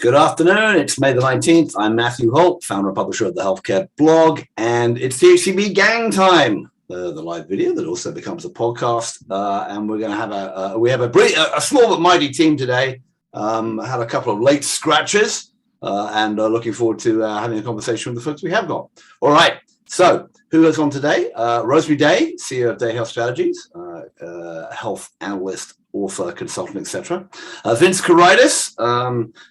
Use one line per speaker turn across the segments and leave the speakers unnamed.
Good afternoon. It's May the 19th. I'm Matthew Holt, founder and publisher of the Healthcare blog, and it's THCB gang time, the live video that also becomes a podcast. And we're going to have a small but mighty team today. Had a couple of late scratches, and looking forward to having a conversation with the folks we have got. All right. So who is on today? Rosemarie Day, CEO of Day Health Strategies, health analyst, author, consultant, etc. Vince Kuraitis,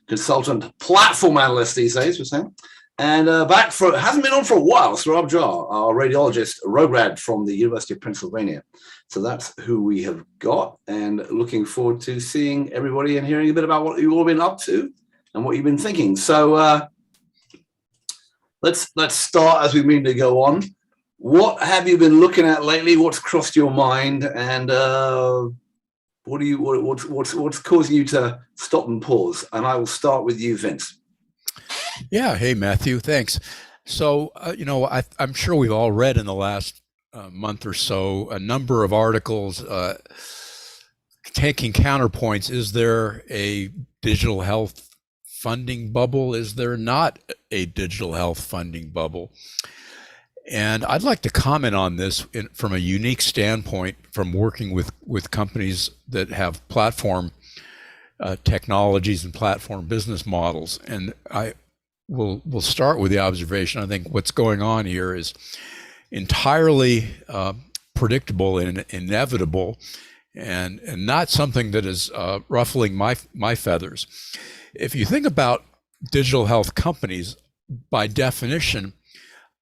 consultant, platform analyst these days, we're saying. And hasn't been on for a while, Saurabh Jha, our radiologist, rograd from the University of Pennsylvania. So that's who we have got, and looking forward to seeing everybody and hearing a bit about what you've all been up to and what you've been thinking. So let's start as we mean to go on. What have you been looking at lately? What's crossed your mind? And what's causing you to stop and pause? And I will start with you, Vince.
Yeah. Hey, Matthew. Thanks. So, I'm sure we've all read in the last month or so a number of articles taking counterpoints. Is there a digital health funding bubble? Is there not a digital health funding bubble? And I'd like to comment on this from a unique standpoint from working with companies that have platform technologies and platform business models. And we'll start with the observation. I think what's going on here is entirely predictable and inevitable, and not something that is ruffling my feathers. If you think about digital health companies, by definition,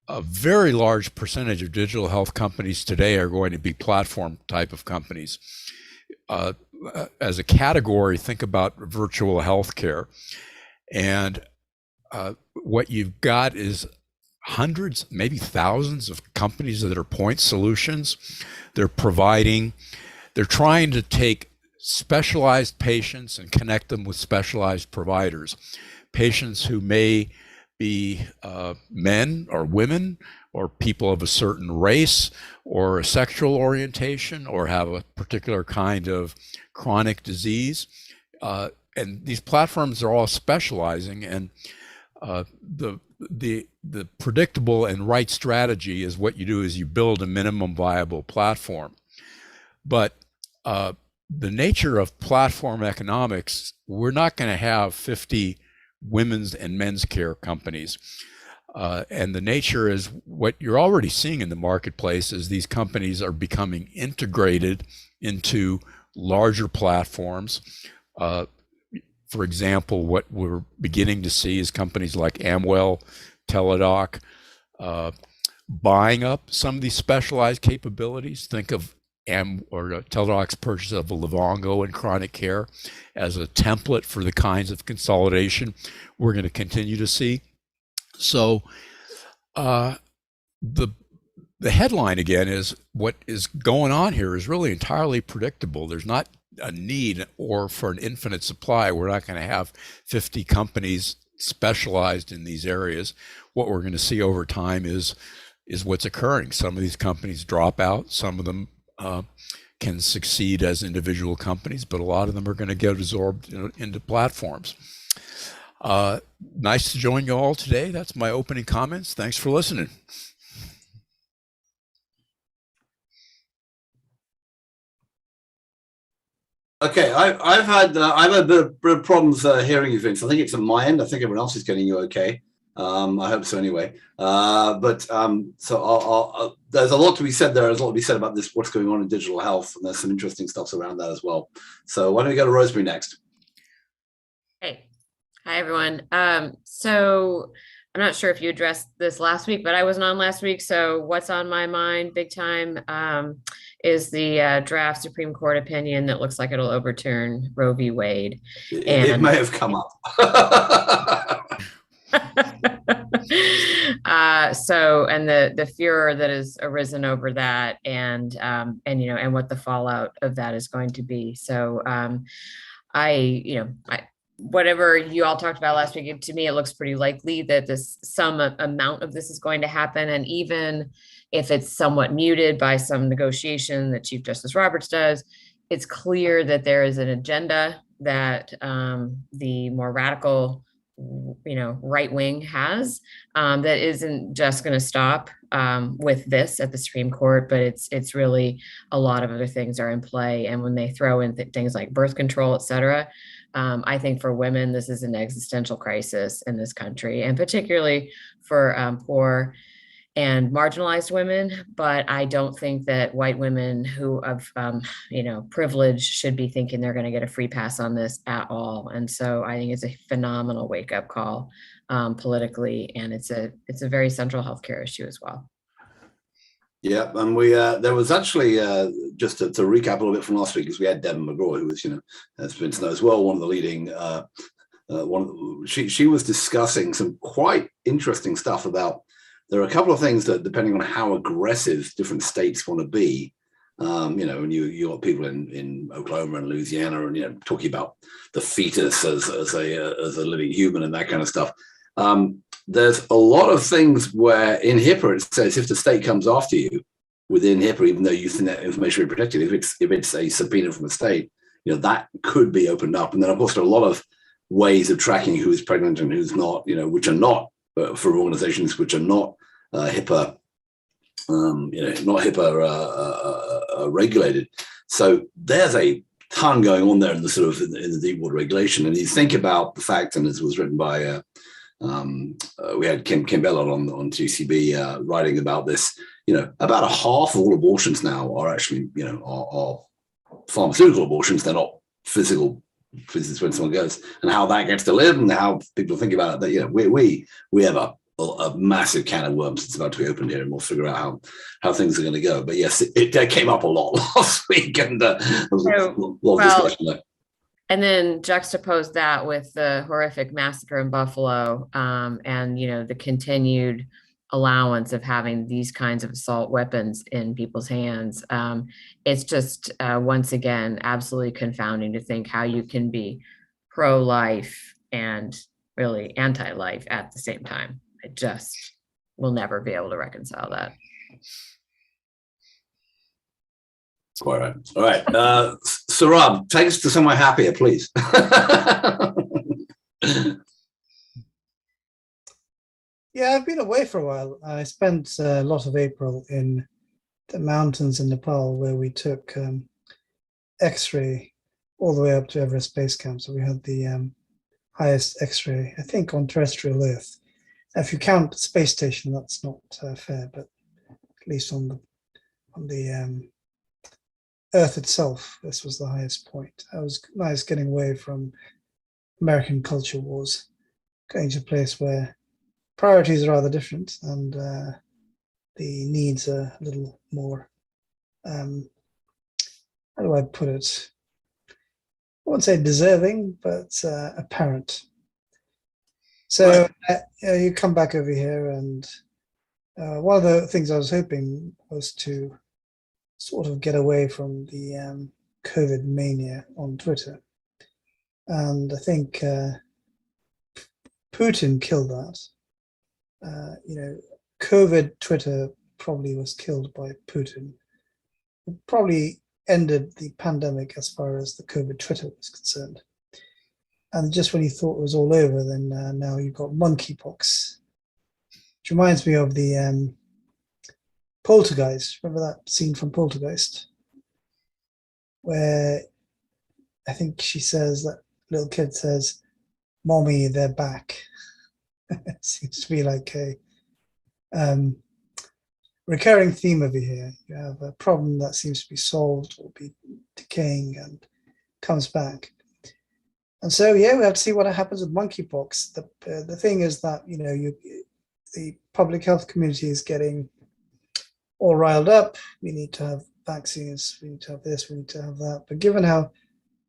a very large percentage of digital health companies today are going to be platform type of companies. As a category, think about virtual healthcare. And what you've got is hundreds, maybe thousands of companies that are point solutions. They're trying to take specialized patients and connect them with specialized providers. Patients who may be men or women or people of a certain race or a sexual orientation or have a particular kind of chronic disease. And these platforms are all specializing, and the predictable and right strategy is what you do is you build a minimum viable platform. But the nature of platform economics, we're not going to have 50 women's and men's care companies. And the nature is what you're already seeing in the marketplace is these companies are becoming integrated into larger platforms. For example, what we're beginning to see is companies like Amwell, Teladoc, buying up some of these specialized capabilities. Think of Teladoc's purchase of Livongo in chronic care as a template for the kinds of consolidation we're going to continue to see. So the headline again is what is going on here is really entirely predictable. There's not a need or for an infinite supply. We're not going to have 50 companies specialized in these areas. What we're going to see over time is what's occurring. Some of these companies drop out. Some of them can succeed as individual companies, but a lot of them are going to get absorbed into platforms. Nice to join you all today. That's my opening comments. Thanks for listening.
Okay, I've had a bit of problems hearing you, Vince. I think it's on my end. I think everyone else is getting you okay. I hope so anyway. So there's a lot to be said there. There's a lot to be said about this, what's going on in digital health, and there's some interesting stuff around that as well. So why don't we go to Rosemarie next?
Hey, hi everyone. So I'm not sure if you addressed this last week, but I wasn't on last week. So what's on my mind big time is the draft Supreme Court opinion that looks like it'll overturn Roe v. Wade.
It may have come up.
And the furor that has arisen over that, and what the fallout of that is going to be. So whatever you all talked about last week, to me, it looks pretty likely that some amount of this is going to happen. And even if it's somewhat muted by some negotiation that Chief Justice Roberts does, it's clear that there is an agenda that the more radical right wing has, that isn't just going to stop with this at the Supreme Court, but it's really a lot of other things are in play. And when they throw in things like birth control, et cetera, I think for women, this is an existential crisis in this country, and particularly for poor and marginalized women. But I don't think that white women who have, privilege should be thinking they're going to get a free pass on this at all. And so I think it's a phenomenal wake up call politically, and it's a very central healthcare issue as well.
Yeah, and we there was actually just to recap a little bit from last week, because we had Devin McGraw, who was, as Vince knows well, one of the leading. She was discussing some quite interesting stuff about. There are a couple of things that, depending on how aggressive different states want to be, and you got people in Oklahoma and Louisiana, and talking about the fetus as a living human and that kind of stuff. There's a lot of things where in HIPAA it says if the state comes after you within HIPAA, even though you think that information will be protected, if it's a subpoena from a state, that could be opened up. And then of course there are a lot of ways of tracking who is pregnant and who's not, which are not for organizations which are not HIPAA, not HIPAA regulated. So there's a ton going on there in the deep water regulation. And you think about the fact, and this was written by we had Kim Bellot on THCB writing about this. About a half of all abortions now are actually, are pharmaceutical abortions. They're not physical when someone goes, and how that gets to live, and how people think about it. That we have a massive can of worms that's about to be opened here, and we'll figure out how things are going to go. But yes, it came up a lot last week, and there was a lot of discussion there.
And then juxtapose that with the horrific massacre in Buffalo, and the continued allowance of having these kinds of assault weapons in people's hands. It's just once again absolutely confounding to think how you can be pro-life and really anti-life at the same time. I just will never be able to reconcile that.
All right. Saurabh, take us to somewhere happier, please.
Yeah, I've been away for a while. I spent a lot of April in the mountains in Nepal, where we took X-ray all the way up to Everest Base Camp. So we had the highest X-ray, I think, on terrestrial Earth. If you count the space station, that's not fair, but at least on the Earth itself, this was the highest point. It was nice getting away from American culture wars, going to a place where priorities are rather different, and the needs are a little more, how do I put it? I won't say deserving, but apparent. So you come back over here, and one of the things I was hoping was to sort of get away from the COVID mania on Twitter. And I think Putin killed that. COVID Twitter probably was killed by Putin. It probably ended the pandemic as far as the COVID Twitter was concerned. And just when you thought it was all over, then now you've got monkeypox, which reminds me of the Poltergeist. Remember that scene from Poltergeist, where I think she says, that little kid says, "Mommy, they're back." It seems to be like a recurring theme over here. You have a problem that seems to be solved or be decaying and comes back. And so, we have to see what happens with monkeypox. The thing is that, the public health community is getting all riled up. We need to have vaccines. We need to have this. We need to have that. But given how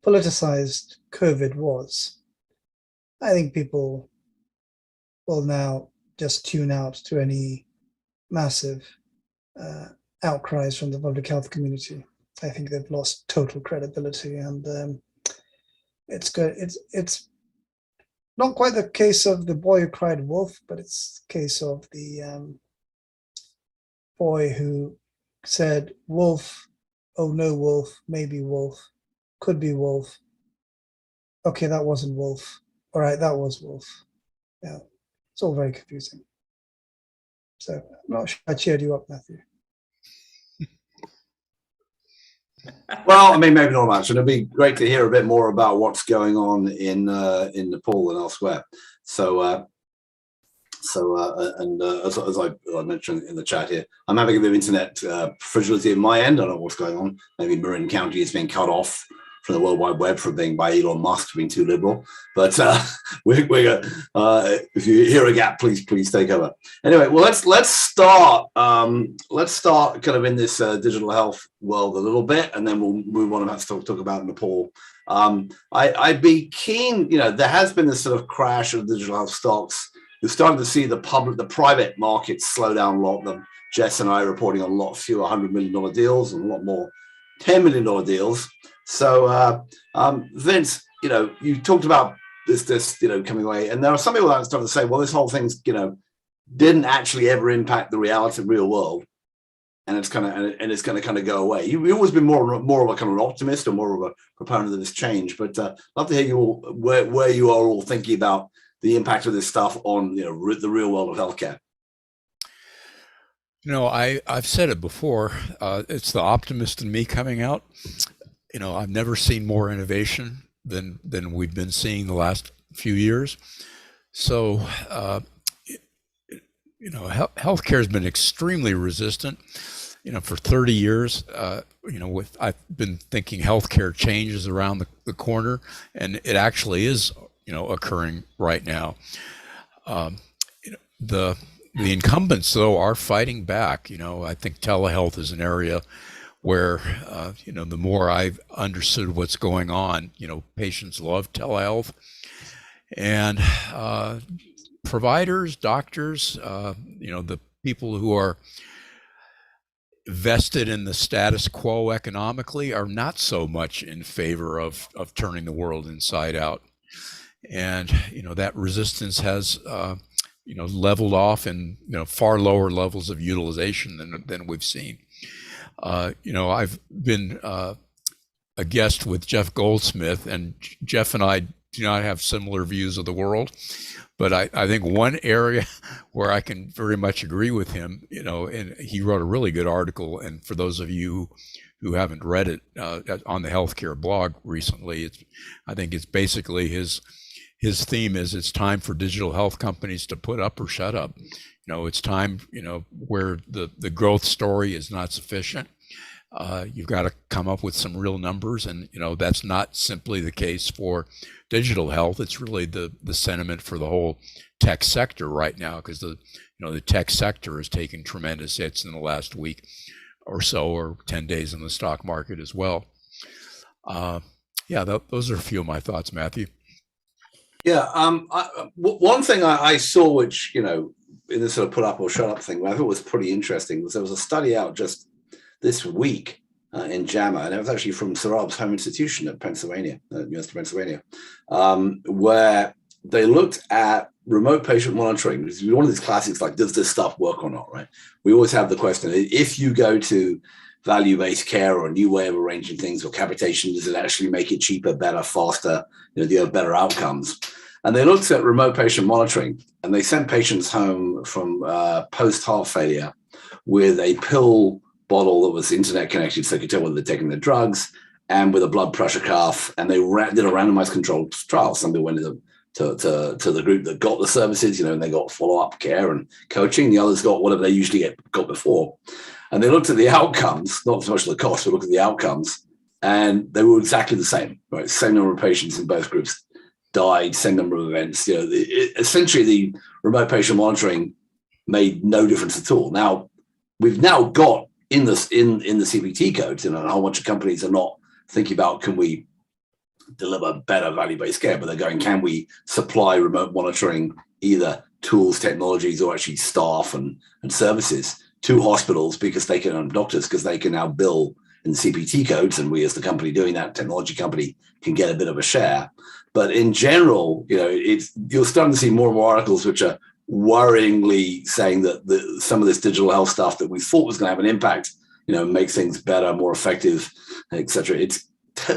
politicized COVID was, I think people will now just tune out to any massive outcries from the public health community. I think they've lost total credibility, and it's good. It's not quite the case of the boy who cried wolf, but it's the case of the boy who said wolf, oh no wolf, maybe wolf, could be wolf. Okay, that wasn't wolf. All right, that was wolf. Yeah, it's all very confusing. So I'm not sure I cheered you up, Matthew.
Well, I mean, maybe not much. And it'd be great to hear a bit more about what's going on in Nepal and elsewhere. As I mentioned in the chat here, I'm having a bit of internet fragility at my end. I don't know what's going on. Maybe Marin County is being cut off from the World Wide Web for being by Elon Musk for being too liberal. But if you hear a gap, please take over. Anyway, well, let's start kind of in this digital health world a little bit, and then we'll move on and talk about Nepal. I'd be keen. There has been this sort of crash of digital health stocks. You're starting to see the private markets slow down a lot. Jess and I are reporting on a lot fewer $100 million deals and a lot more $10 million deals. So, Vince, you talked about this, coming away, and there are some people that start to say, well, this whole thing's, didn't actually ever impact the reality of the real world, and it's going to kind of go away. You've always been more of a kind of an optimist or more of a proponent of this change, but love to hear you all where you are all thinking about the impact of this stuff on the real world of healthcare.
I've said it before. It's the optimist in me coming out. I've never seen more innovation than we've been seeing the last few years. So, healthcare has been extremely resistant. For 30 years, I've been thinking healthcare changes around the corner, and it actually is, occurring right now. The incumbents, though, are fighting back. I think telehealth is an area where, the more I've understood what's going on, patients love telehealth, and providers, doctors, the people who are vested in the status quo economically are not so much in favor of turning the world inside out. And, that resistance has, leveled off in, far lower levels of utilization than we've seen. I've been a guest with Jeff Goldsmith, and Jeff and I do not have similar views of the world. But I think one area where I can very much agree with him, and he wrote a really good article, and for those of you who haven't read it on the healthcare blog recently, I think it's basically his theme is it's time for digital health companies to put up or shut up. It's time, where the growth story is not sufficient. You've got to come up with some real numbers, and that's not simply the case for digital health. It's really the sentiment for the whole tech sector right now, because the tech sector has taken tremendous hits in the last week or so, or 10 days in the stock market as well. Those are a few of my thoughts, Matthew.
Yeah, one thing I saw, which in this sort of put up or shut up thing, I thought was pretty interesting, was there was a study out just this week in JAMA, and it was actually from Saurabh's home institution at Pennsylvania, University of Pennsylvania, where they looked at remote patient monitoring. It's one of these classics, like, does this stuff work or not, right? We always have the question, if you go to value-based care or a new way of arranging things or capitation, does it actually make it cheaper, better, faster, do you have better outcomes? And they looked at remote patient monitoring, and they sent patients home from post-heart failure with a pill bottle that was internet connected, so they could tell whether they're taking their drugs, and with a blood pressure cuff. And they did a randomized controlled trial. Some people went to the group that got the services, and they got follow-up care and coaching. The others got whatever they usually got before. And they looked at the outcomes, not so much the cost, but looked at the outcomes, and they were exactly the same, right? Same number of patients in both groups died, same number of events. Essentially, the remote patient monitoring made no difference at all. Now, we've now got in the CPT codes, a whole bunch of companies are not thinking about, can we deliver better value-based care, but they're going, can we supply remote monitoring, either tools, technologies, or actually staff and services to hospitals, because they can, doctors, because they can now bill in the CPT codes, and we, as the company doing that, technology company, can get a bit of a share. But in general, you're starting to see more and more articles which are worryingly saying that some of this digital health stuff that we thought was going to have an impact, make things better, more effective, etc. It's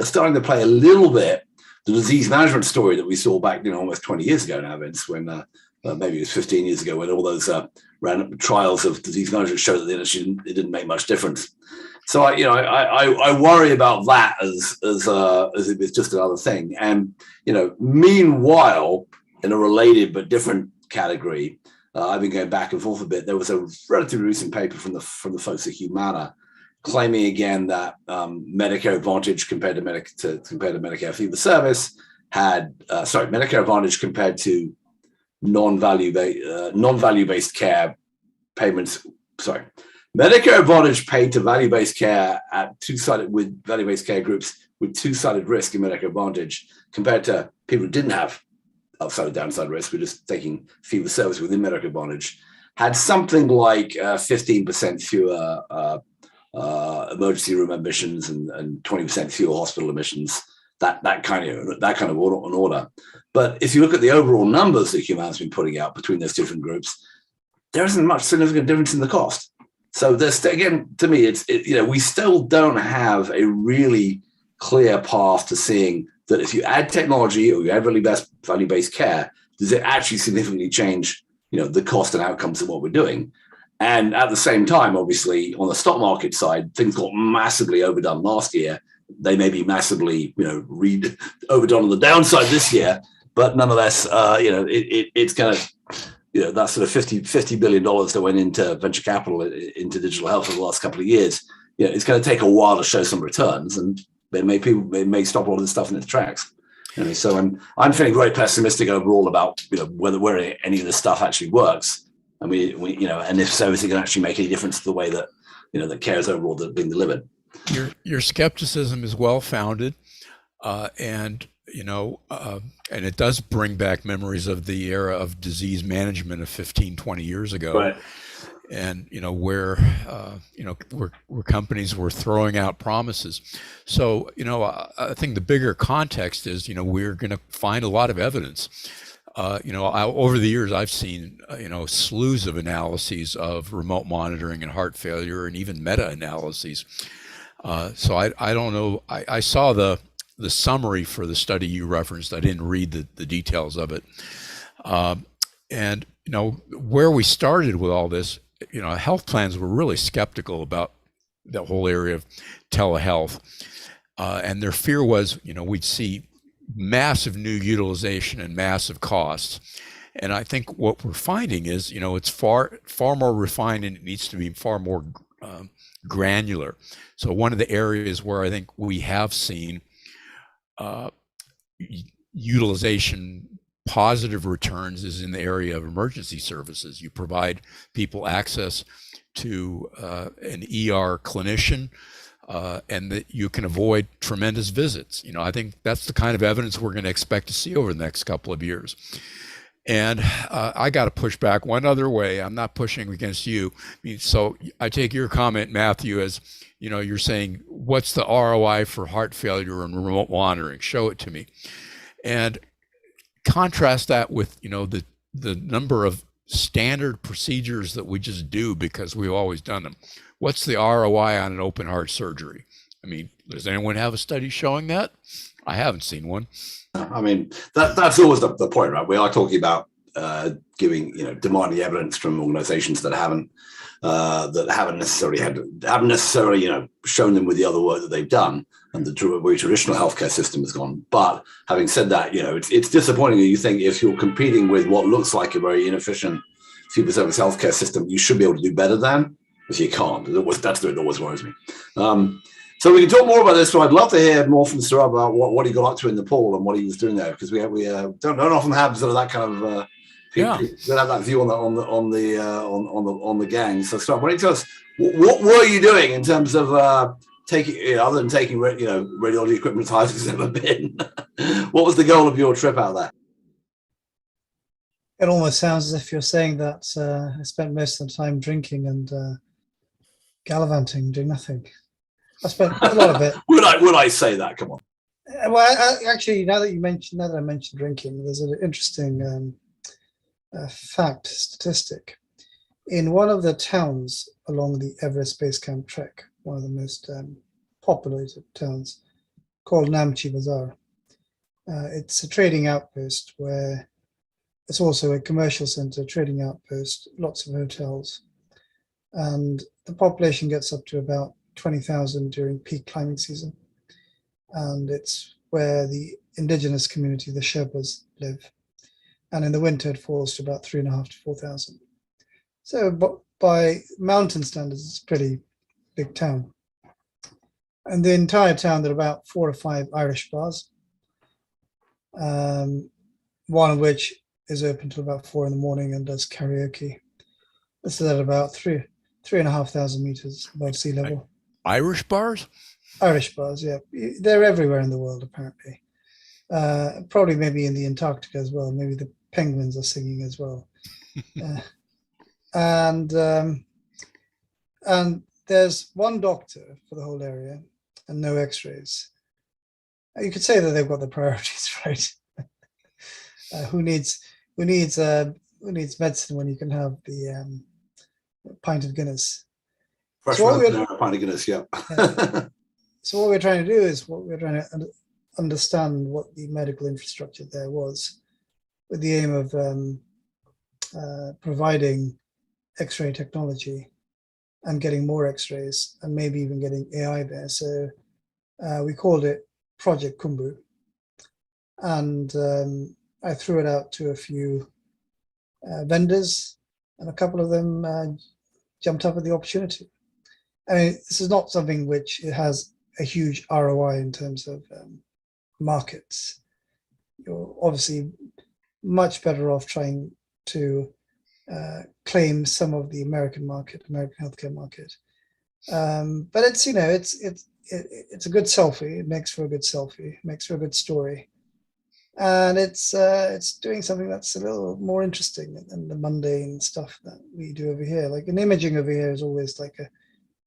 starting to play a little bit the disease management story that we saw back, almost 20 years ago now, Vince, when maybe it was 15 years ago, when all those random trials of disease management showed that it didn't make much difference. So I worry about that as if it's just another thing. And meanwhile, in a related but different category, I've been going back and forth a bit. There was a relatively recent paper from the folks at Humana claiming again that Medicare Advantage compared to Medicare fee-for-service had Medicare Advantage compared to non-value-based care payments. Medicare Advantage paid to value-based care with value-based care groups with two-sided risk in Medicare Advantage compared to people who didn't have upside and downside risk, we're just taking fee-for-service within Medicare Advantage, had something like 15% fewer emergency room admissions and 20% fewer hospital admissions. That kind of an order. But if you look at the overall numbers that Humana's been putting out between those different groups, there isn't much significant difference in the cost. So there's, again, to me, we still don't have a really clear path to seeing that if you add technology or you add value-based care, does it actually significantly change, the cost and outcomes of what we're doing? And at the same time, obviously, on the stock market side, things got massively overdone last year. They may be massively, overdone on the downside this year, but nonetheless, it's kind of, that sort of $50 billion that went into venture capital into digital health over the last couple of years. It's going to take a while to show some returns, and it may stop all of this stuff in its tracks. So I'm feeling very pessimistic overall about where any of this stuff actually works, and we and if so, is it going to actually make any difference to the way that that care is overall being delivered?
Your skepticism is well founded, and it does bring back memories of the era of disease management of 15, 20 years ago.
Right.
And, where companies were throwing out promises. So, I think the bigger context is, we're going to find a lot of evidence. Over the years, I've seen, slews of analyses of remote monitoring and heart failure and even meta-analyses. So I don't know. I saw the summary for the study you referenced. I didn't read the details of it. And, where we started with all this, health plans were really skeptical about the whole area of telehealth. And their fear was, we'd see massive new utilization and massive costs. And I think what we're finding is, it's far more refined, and it needs to be far more granular. So one of the areas where I think we have seen utilization positive returns is in the area of emergency services. You provide people access to an ER clinician, and that you can avoid tremendous visits. I think that's the kind of evidence we're going to expect to see over the next couple of years. And I got to push back one other way. I'm not pushing against you. So I take your comment, Matthew, as you're saying, what's the ROI for heart failure and remote monitoring? Show it to me. And contrast that with, the number of standard procedures that we just do because we've always done them. What's the ROI on an open heart surgery? Does anyone have a study showing that? I haven't seen one.
That's always the point, right? We are talking about demanding evidence from organizations that haven't necessarily shown them with the other work that they've done, and the way traditional healthcare system has gone. But having said that, it's disappointing that you think if you're competing with what looks like a very inefficient fee-for-service healthcare system, you should be able to do better than. If you can't, that's the bit that always worries me. So we can talk more about this. So I'd love to hear more from Saurabh about what he got up to in Nepal and what he was doing there, because we don't often have sort of that kind of people that have that view on the gang. So Saurabh, why don't you tell us what were you doing in terms of taking, other than taking radiology equipment as high as it's ever been? What was the goal of your trip out there?
It almost sounds as if you're saying that I spent most of the time drinking and gallivanting, doing nothing. I spent a lot of it.
Would I say that? Come on.
Well, actually, now that I mentioned drinking, there's an interesting statistic. In one of the towns along the Everest Base Camp trek, one of the most populated towns, called Namche Bazaar. It's a trading outpost where it's also a commercial center, trading outpost, lots of hotels. And the population gets up to about 20,000 during peak climbing season. And it's where the indigenous community, the Sherpas, live. And in the winter, it falls to about 3,500 to 4,000. So by mountain standards, it's a pretty big town. And the entire town, there are about 4 or 5 Irish bars, one of which is open till about 4 in the morning and does karaoke. This is at about 3,500 meters above sea level.
Irish bars?
Irish bars, yeah. They're everywhere in the world, apparently. Probably maybe in the Antarctica as well. Maybe the penguins are singing as well. And there's one doctor for the whole area and no x-rays. You could say that they've got the priorities right. Who needs medicine when you can have the pint of Guinness?
Fresh
So what
milk and a pint of Guinness, yeah.
So what we're trying to do is we're trying to understand what the medical infrastructure there was, with the aim of providing X-ray technology and getting more X-rays and maybe even getting AI there. So we called it Project Kumbu, and I threw it out to a few vendors, and a couple of them jumped up at the opportunity. I mean, this is not something which it has a huge ROI in terms of markets. You're obviously much better off trying to claim some of the American healthcare market. But it's, you know, it's a good selfie. It makes for a good selfie. It makes for a good story, and it's doing something that's a little more interesting than the mundane stuff that we do over here. Like, an imaging over here is always like a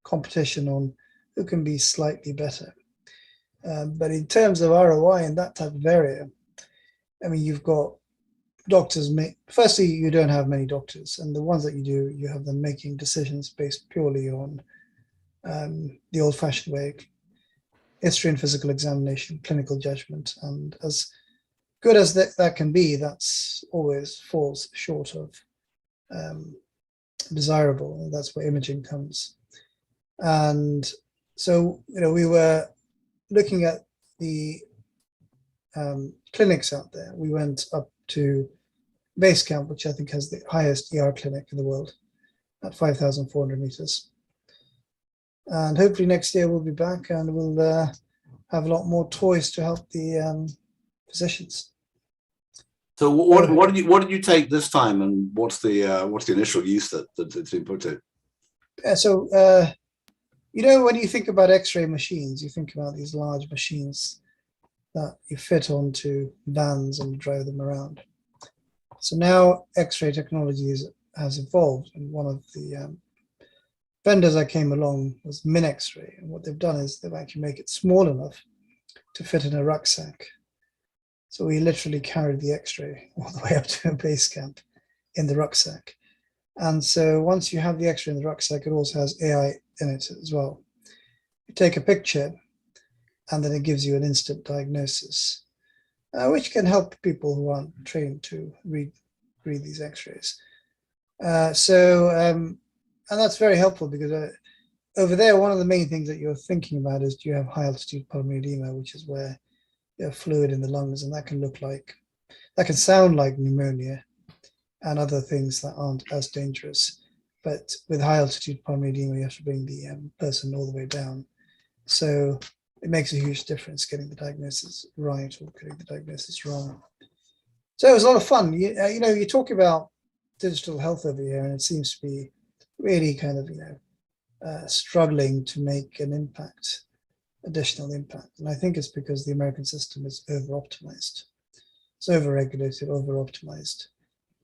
competition on who can be slightly better. But in terms of ROI in that type of area, I mean, you've got doctors firstly, you don't have many doctors, and the ones that you do, you have them making decisions based purely on the old-fashioned way: history and physical examination, clinical judgment. And as good as that can be, that's always falls short of desirable. That's where imaging comes. And so, you know, we were looking at the clinics out there. We went up to base camp, which I think has the highest ER clinic in the world, at 5,400 meters. And hopefully next year we'll be back and we'll have a lot more toys to help the physicians.
So what did you take this time, and what's the initial use that it's been put to?
Yeah, so you know, when you think about X-ray machines, you think about these large machines that you fit onto vans and you drive them around. So now X-ray technology has evolved, and one of the vendors that came along was Min X-ray, and what they've done is they've actually made it small enough to fit in a rucksack. So we literally carried the X-ray all the way up to a base camp in the rucksack. And so once you have the X-ray in the rucksack, it also has AI in it as well. You take a picture, and then it gives you an instant diagnosis, which can help people who aren't trained to read these X-rays. And that's very helpful, because over there, one of the main things that you're thinking about is, do you have high altitude pulmonary edema, which is where you have fluid in the lungs, and that can sound like pneumonia and other things that aren't as dangerous. But with high altitude pulmonary edema, you have to bring the person all the way down. So it makes a huge difference getting the diagnosis right or getting the diagnosis wrong. So it was a lot of fun. You know, you talk about digital health over here, and it seems to be really kind of, you know, struggling to make an impact, additional impact. And I think it's because the American system is over-optimized. It's over-regulated, over-optimized.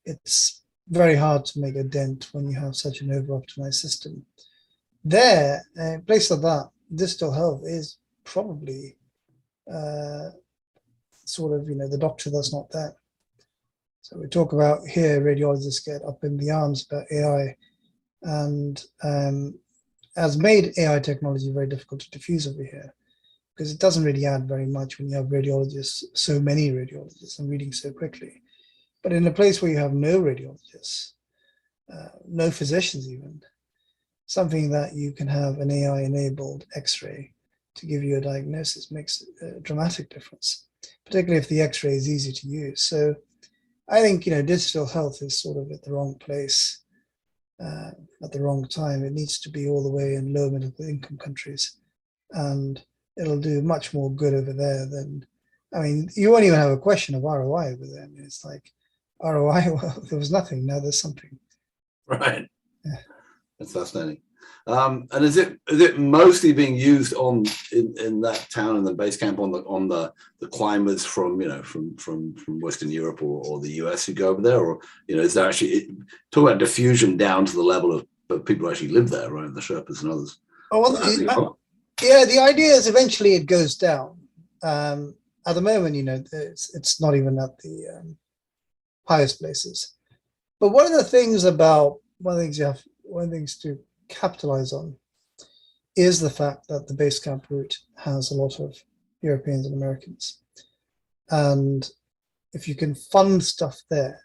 It's very hard to make a dent when you have such an over-optimized system. There, a place like that, digital health is probably sort of, you know, the doctor that's not there. So we talk about here, radiologists get up in the arms about AI, and has made AI technology very difficult to diffuse over here, because it doesn't really add very much when you have radiologists, so many radiologists, and reading so quickly. But in a place where you have no radiologists, no physicians even, something that you can have an AI-enabled X-ray to give you a diagnosis makes a dramatic difference, particularly if the X-ray is easy to use. So I think, digital health is sort of at the wrong place at the wrong time. It needs to be all the way in low middle income countries, and it'll do much more good over there than, you won't even have a question of ROI over there. It's like ROI, well, there was nothing, now there's something.
Right.
Yeah.
That's fascinating. And is it mostly being used in that town, in the base camp, on the climbers from Western Europe or the US who go over there, or is there actually talk about diffusion down to the level of people who actually live there, right? The Sherpas and others.
Oh, well, yeah, the idea is eventually it goes down. At the moment, it's not even at the highest places. But one of the things to capitalize on is the fact that the base camp route has a lot of Europeans and Americans. And if you can fund stuff there,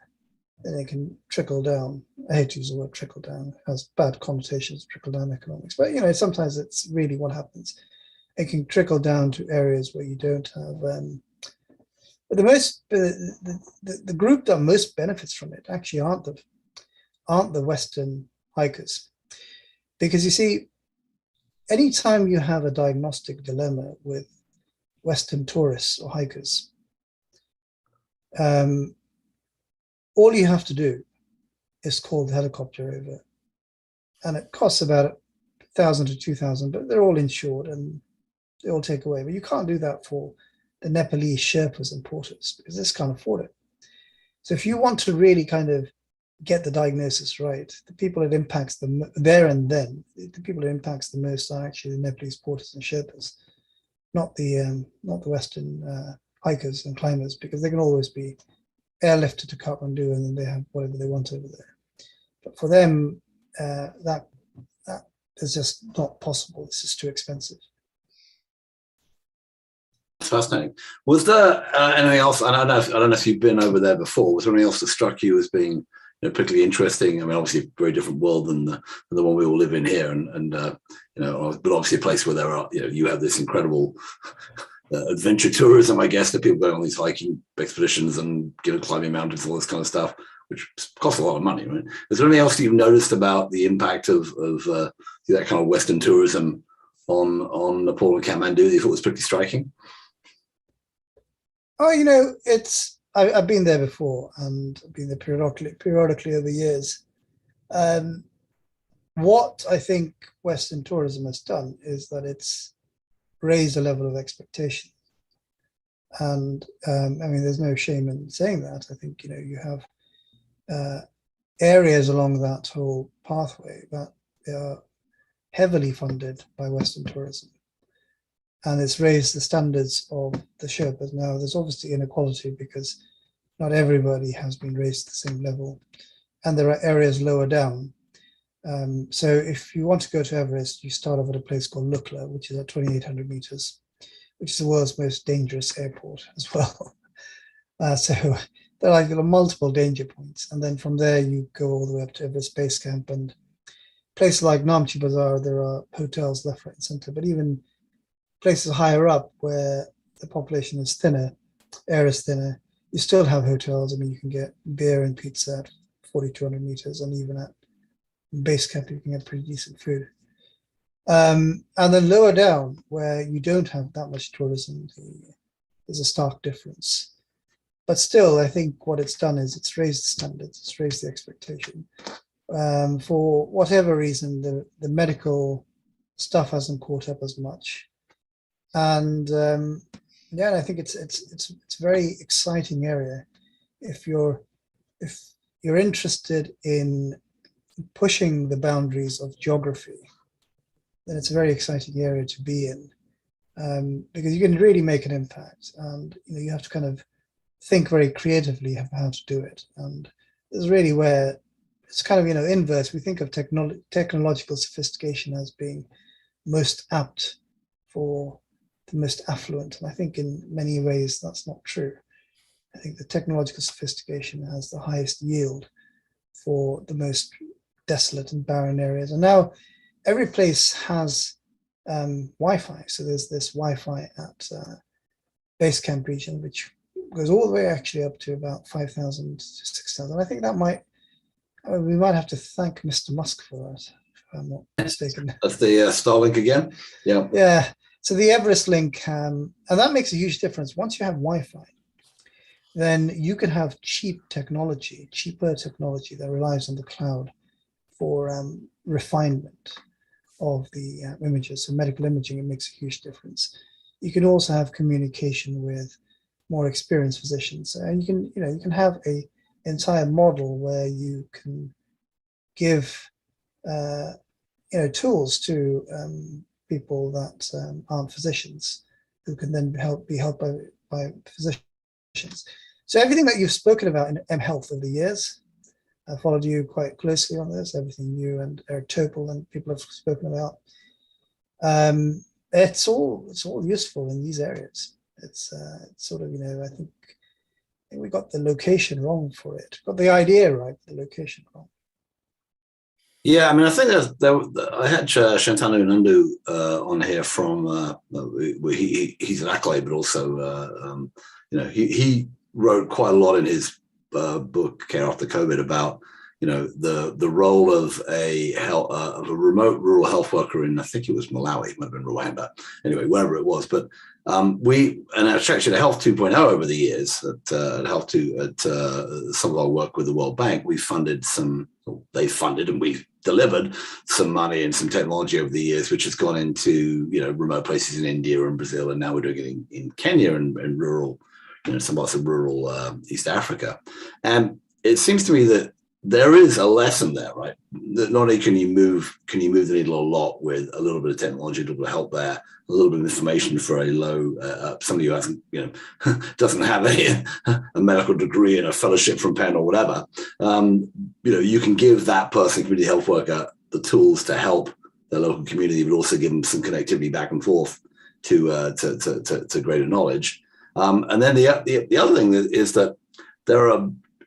then it can trickle down. I hate to use the word trickle down, it has bad connotations, trickle down economics, but sometimes it's really what happens. It can trickle down to areas where you don't have but the group that most benefits from it actually aren't the Western hikers. Because you see, anytime you have a diagnostic dilemma with Western tourists or hikers, all you have to do is call the helicopter over. And it costs about 1,000 to 2,000, but they're all insured and they all take away. But you can't do that for the Nepalese Sherpas and porters because they just can't afford it. So if you want to really kind of get the diagnosis right, the people it impacts them there and then, the people it impacts the most are actually the Nepalese porters and Sherpas, not the Western hikers and climbers, because they can always be airlifted to Kathmandu and then they have whatever they want over there. But for them, that is just not possible. It's just too expensive.
It's fascinating. Was there anything else? And I don't know if you've been over there before. Was there anything else that struck you as being particularly interesting? Obviously a very different world than the one we all live in here, but obviously a place where there are you have this incredible adventure tourism, I guess, that people going on these hiking expeditions and climbing mountains and all this kind of stuff, which costs a lot of money, right? Is there anything else you've noticed about the impact of that kind of Western tourism on Nepal and Kathmandu that you thought was pretty striking?
Oh, I've been there before and I've been there periodically over years. What I think Western tourism has done is that it's raised a level of expectation. And there's no shame in saying that. I think, you have areas along that whole pathway that are heavily funded by Western tourism. And it's raised the standards of the Sherpas. Now, there's obviously inequality because not everybody has been raised to the same level. And there are areas lower down. So if you want to go to Everest, you start off at a place called Lukla, which is at 2,800 meters, which is the world's most dangerous airport as well. So there are multiple danger points. And then from there, you go all the way up to Everest Base Camp. And places like Namche Bazaar, there are hotels left, right, and center. But even places higher up where the population is thinner, air is thinner, you still have hotels. You can get beer and pizza at 4,200 meters, and even at base camp, you can get pretty decent food. And then lower down, where you don't have that much tourism, there's a stark difference. But still, I think what it's done is it's raised the standards, it's raised the expectation. For whatever reason, the medical stuff hasn't caught up as much. And I think it's a very exciting area. If you're interested in pushing the boundaries of geography, then it's a very exciting area to be in, because you can really make an impact, and you have to kind of think very creatively of how to do it. And this is really where it's kind of inverse. We think of technological sophistication as being most apt for the most affluent, and I think in many ways that's not true. I think the technological sophistication has the highest yield for the most desolate and barren areas. And now every place has Wi-Fi. So there's this Wi-Fi at base camp region, which goes all the way actually up to about 5,000 to 6,000. I think that we might have to thank Mr. Musk for that, if I'm not mistaken.
That's the Starlink again. Yeah.
Yeah. So the Everest link, and that makes a huge difference. Once you have Wi-Fi, then you can have cheaper technology that relies on the cloud for refinement of the images. So medical imaging, it makes a huge difference. You can also have communication with more experienced physicians, and you can have a entire model where you can give tools to people that aren't physicians, who can then be helped by physicians. So everything that you've spoken about in mHealth over the years, I followed you quite closely on this. Everything you and Eric Topol and people have spoken about, it's all useful in these areas. It's sort of, I think we got the location wrong for it. Got the idea right, but the location wrong.
Yeah, I mean, I think I had Shantanu Nandu on here from he's an accolade, but also he wrote quite a lot in his book Care After COVID about the role of a remote rural health worker in, I think it was Malawi, it might have been Rwanda, anyway, wherever it was. But actually at Health 2.0 over the years at Health 2 at some of our work with the World Bank, they funded and we've delivered some money and some technology over the years, which has gone into remote places in India and Brazil, and now we're doing it in Kenya and rural, some parts of rural East Africa. And it seems to me that there is a lesson there, right? That not only can you move the needle a lot with a little bit of technology, a little bit of help there, a little bit of information for a low somebody who hasn't, doesn't have a medical degree and a fellowship from Penn or whatever. You can give that person, community health worker, the tools to help their local community, but also give them some connectivity back and forth to greater knowledge. And then the other thing is that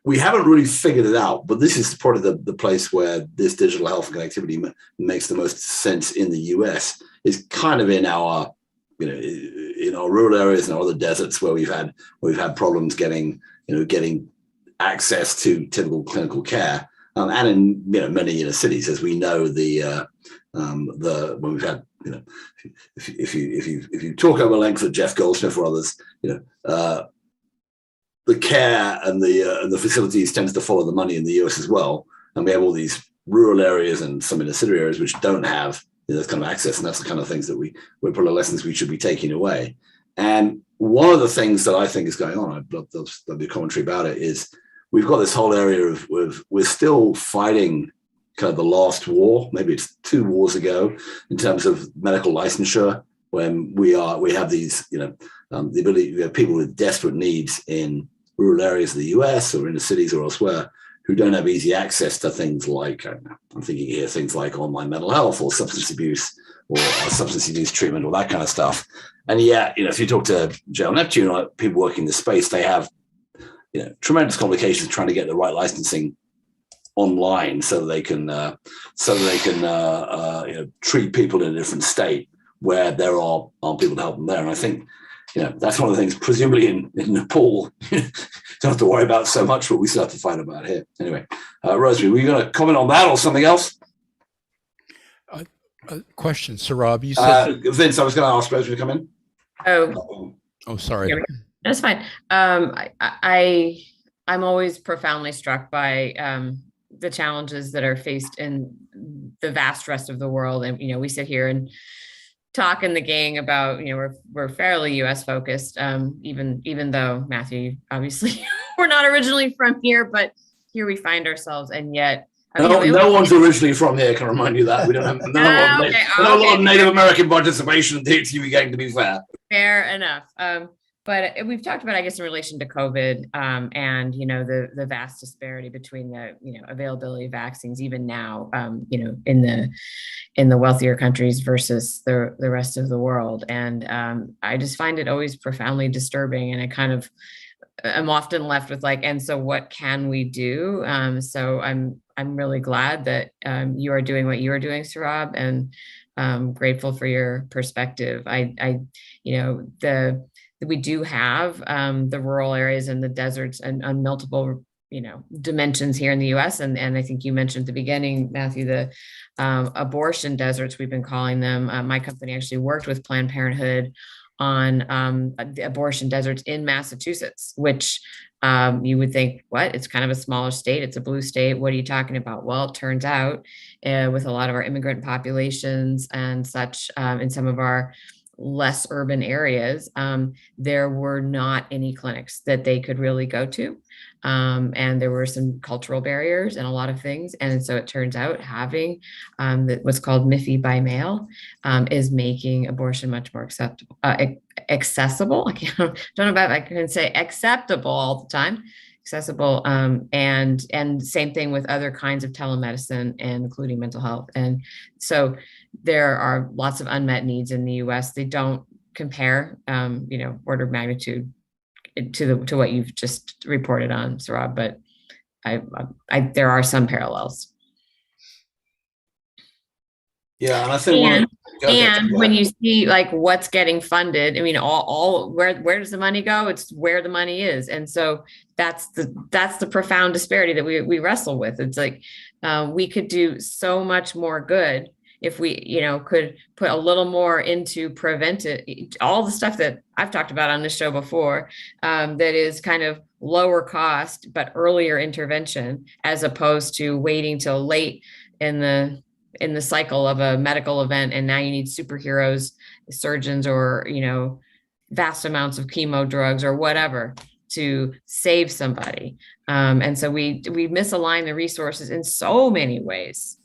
we haven't really figured it out, but this is probably the place where this digital health and connectivity makes the most sense in the US, is kind of in our, in our rural areas and other deserts where we've had problems getting access to typical clinical care, and in many cities, as we know, when we've had if you talk over length with Jeff Goldsmith or others, the care and the facilities tends to follow the money in the US as well. And we have all these rural areas and some inner city areas which don't have this kind of access. And that's the kind of things that we're probably lessons we should be taking away. And one of the things that I think is going on, there'll be a commentary about it, is we've got this whole area of we're still fighting kind of the last war, maybe it's 2 wars ago, in terms of medical licensure, when we have these, the ability, we have people with desperate needs in rural areas of the US or in the cities or elsewhere who don't have easy access to things like, I'm thinking here, things like online mental health or substance abuse or substance abuse treatment or that kind of stuff. And yet, if you talk to Joe Neptune or people working in the space, they have, tremendous complications trying to get the right licensing online so they can treat people in a different state where there aren't people to help them there. And I think, that's one of the things, presumably in Nepal, don't have to worry about so much, but we still have to fight about here. Anyway, Rosemarie, were you going to comment on that or something else?
A question, Saurabh. You said
Vince, I was going to ask Rosemarie to come in.
Oh, sorry.
That's fine. I'm always profoundly struck by the challenges that are faced in the vast rest of the world. And, we sit here and talk in the gang about, we're fairly US focused, even though, Matthew, obviously we're not originally from here, but here we find ourselves. And yet,
no one's originally from here, can I remind you that. We don't have a lot of Native American participation in the THCB gang, to be fair.
Fair enough. But we've talked about, I guess, in relation to COVID, and the vast disparity between the availability of vaccines, even now, in the wealthier countries versus the rest of the world. And I just find it always profoundly disturbing, and I kind of I'm often left with like, and so what can we do? So I'm really glad that you are doing what you are doing, Saurabh, and grateful for your perspective. We do have the rural areas and the deserts and on multiple, dimensions here in the U.S. And I think you mentioned at the beginning, Matthew, the abortion deserts, we've been calling them. My company actually worked with Planned Parenthood on the abortion deserts in Massachusetts, which you would think, what? It's kind of a smaller state. It's a blue state. What are you talking about? Well, it turns out with a lot of our immigrant populations and such in some of our less urban areas, there were not any clinics that they could really go to. And there were some cultural barriers and a lot of things. And so it turns out having what's called MIFI by mail is making abortion much more accessible. Don't know if I can say acceptable all the time. Accessible, and same thing with other kinds of telemedicine, and including mental health. And so there are lots of unmet needs in the U.S. They don't compare, order of magnitude to what you've just reported on, Saurabh, but there are some parallels.
Yeah, and I think
when you see like what's getting funded, I mean, all where does the money go? It's where the money is, and so that's the profound disparity that we wrestle with. It's like we could do so much more good if we, could put a little more into preventive, all the stuff that I've talked about on this show before, that is kind of lower cost but earlier intervention, as opposed to waiting till late in the cycle of a medical event, and now you need superheroes, surgeons, or vast amounts of chemo drugs or whatever to save somebody. And so we misalign the resources in so many ways.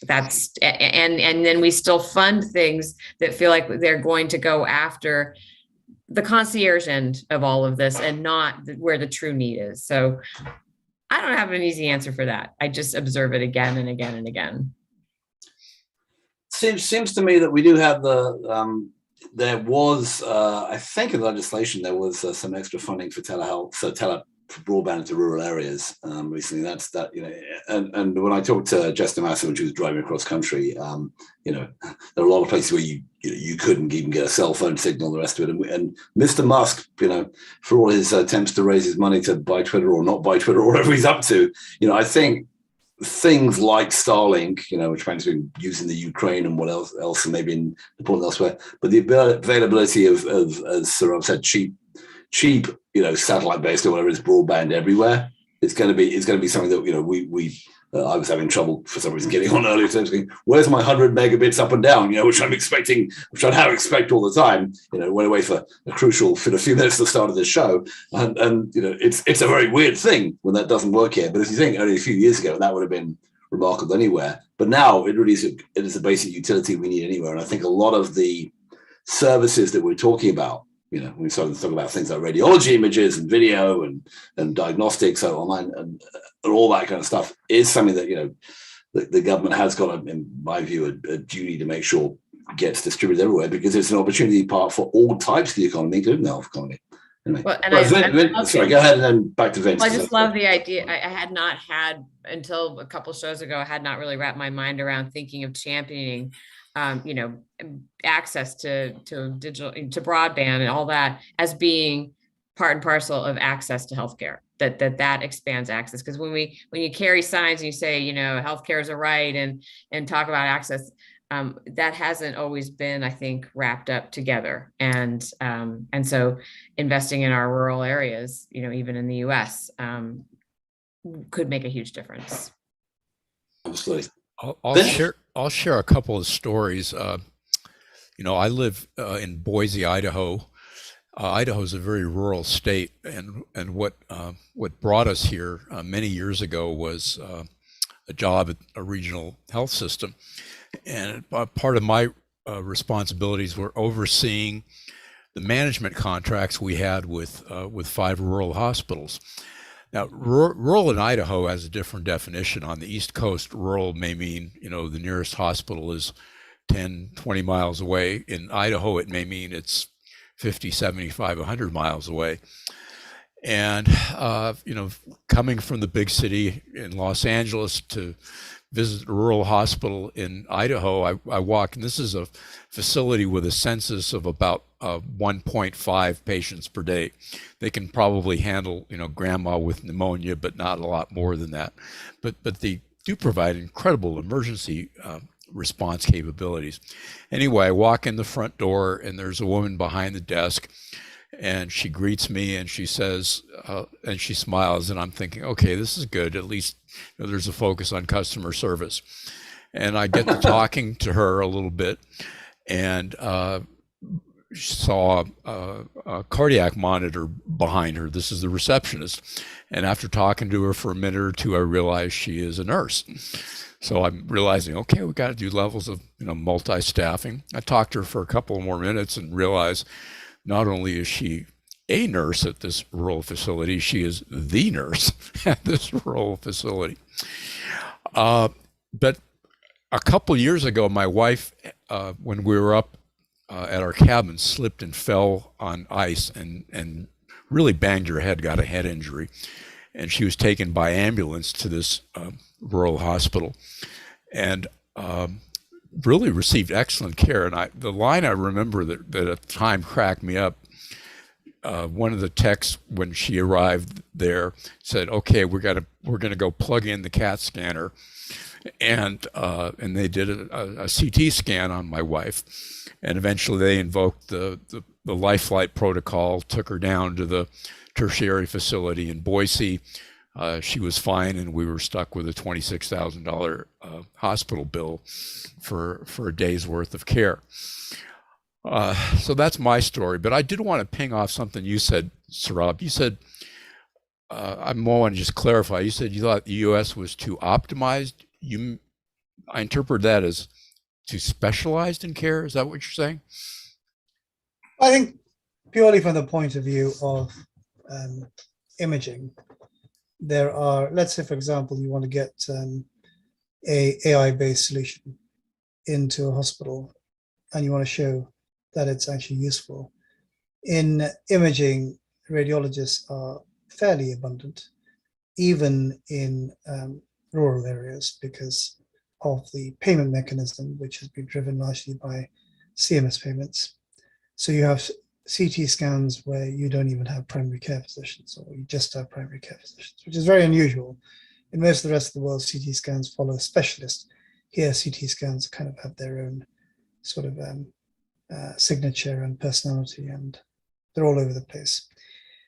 And then we still fund things that feel like they're going to go after the concierge end of all of this and not where the true need is. So I don't have an easy answer for that. I just observe it again and again and again.
Seems to me that we do have there was, I think in the legislation, there was some extra funding for telehealth, so for broadband into rural areas recently. And when I talked to Jessica Massey when she was driving across country, there are a lot of places where you couldn't even get a cell phone signal, the rest of it. And Mr. Musk, for all his attempts to raise his money to buy Twitter or not buy Twitter or whatever he's up to, I think things like Starlink, which apparently has been used in the Ukraine and what else and maybe in Nepal and elsewhere, but the availability of as Saurabh said, cheap, satellite based or whatever is broadband everywhere. It's going to be something that I was having trouble for some reason getting on earlier today. Thinking, where's my 100 megabits up and down? Which I now expect all the time. Went away for a few minutes at the start of this show, and it's a very weird thing when that doesn't work here. But if you think only a few years ago, that would have been remarkable anywhere. But now it really is a basic utility we need anywhere. And I think a lot of the services that we're talking about, we started to talk about things like radiology images and video and diagnostics, so online and all that kind of stuff, is something that the government has got, in my view, a duty to make sure gets distributed everywhere, because it's an opportunity part for all types of the economy, including the health economy. Anyway, sorry, go ahead and then back to Vince.
Well, I just love the idea. I had not had, until a couple of shows ago, I had not really wrapped my mind around thinking of championing access to digital, to broadband and all that as being part and parcel of access to healthcare. That expands access, because when you carry signs and you say healthcare is a right and talk about access, that hasn't always been, I think, wrapped up together. And so investing in our rural areas, even in the U.S., could make a huge difference.
Absolutely.
I'll share a couple of stories. I live in Boise, Idaho. Idaho is a very rural state, and what brought us here many years ago was a job at a regional health system, and part of my responsibilities were overseeing the management contracts we had with 5 rural hospitals. Now, rural in Idaho has a different definition. On the East Coast, rural may mean, the nearest hospital is 10, 20 miles away. In Idaho, it may mean it's 50, 75, 100 miles away. And, coming from the big city in Los Angeles to visit a rural hospital in Idaho, I walk, and this is a facility with a census of about 1.5 patients per day. They can probably handle, grandma with pneumonia, but not a lot more than that. But they do provide incredible emergency response capabilities. Anyway, I walk in the front door, and there's a woman behind the desk, and she greets me, and she says, and she smiles, and I'm thinking, okay, this is good. At least there's a focus on customer service. And I get to talking to her a little bit, and saw a cardiac monitor behind her. This is the receptionist. And after talking to her for a minute or two, I realized she is a nurse. So I'm realizing, okay, we got to do levels of multi-staffing. I talked to her for a couple more minutes and realized not only is she a nurse at this rural facility, she is the nurse at this rural facility. But a couple years ago, my wife, when we were up at our cabin, slipped and fell on ice and really banged her head, got a head injury. And she was taken by ambulance to this rural hospital and really received excellent care. And the line I remember that at the time cracked me up. One of the techs, when she arrived there, said, "Okay, we're gonna go plug in the CAT scanner," and they did a CT scan on my wife, and eventually they invoked the life flight protocol, took her down to the tertiary facility in Boise. She was fine, and we were stuck with a $26,000 hospital bill for a day's worth of care. So that's my story. But I did want to ping off something you said, Saurabh. You said, I want to just clarify. You said you thought the U.S. was too optimized. I interpret that as too specialized in care. Is that what you're saying?
I think purely from the point of view of imaging, there are, let's say, for example, you want to get a AI-based solution into a hospital and you want to show that it's actually useful. In imaging, radiologists are fairly abundant, even in rural areas, because of the payment mechanism, which has been driven largely by CMS payments. So you have CT scans where you don't even have primary care physicians, or you just have primary care physicians, which is very unusual. In most of the rest of the world, CT scans follow specialists. Here, CT scans kind of have their own sort of signature and personality, and they're all over the place.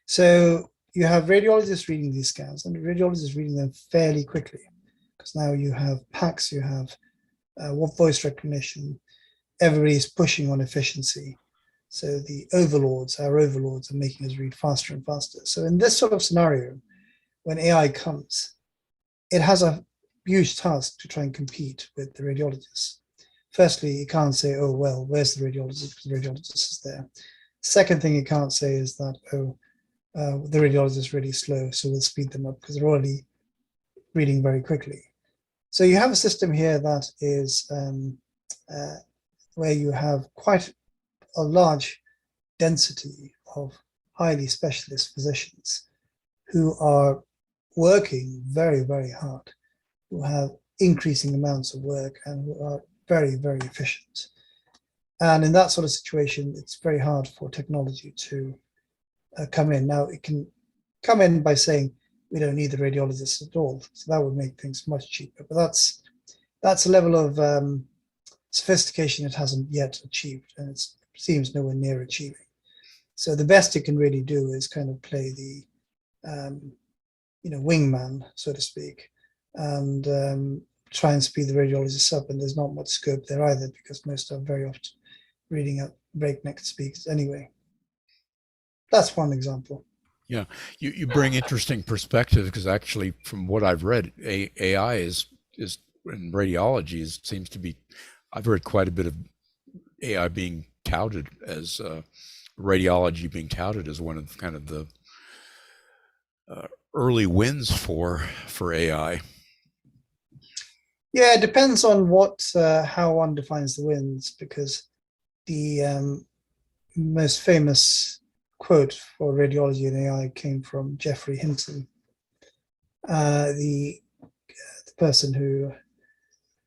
So you have radiologists reading these scans, and radiologists reading them fairly quickly, because now you have PACS, you have voice recognition, everybody's pushing on efficiency. So the overlords, our overlords, are making us read faster and faster. So in this sort of scenario, when AI comes, it has a huge task to try and compete with the radiologists. Firstly, it can't say, oh, well, where's the radiologist? Because the radiologist is there. Second thing it can't say is that, the radiologist is really slow, so we'll speed them up because they're already reading very quickly. So you have a system here that is where you have quite a large density of highly specialist physicians who are working very, very hard, who have increasing amounts of work and who are very, very efficient. And in that sort of situation, it's very hard for technology to come in. Now, it can come in by saying, we don't need the radiologists at all. So that would make things much cheaper. But that's a level of sophistication it hasn't yet achieved, and it seems nowhere near achieving. So the best it can really do is kind of play the wingman, so to speak, and try and speed the radiologists up. And there's not much scope there either, because most are very often reading at breakneck speeds anyway. That's one example.
Yeah, you bring interesting perspective, because actually, from what I've read, AI is in radiology seems to be. I've heard quite a bit of AI being touted as radiology being touted as one of kind of the early wins for AI.
Yeah, it depends on how one defines the wins, because the most famous quote for radiology and AI came from Jeffrey Hinton, the person who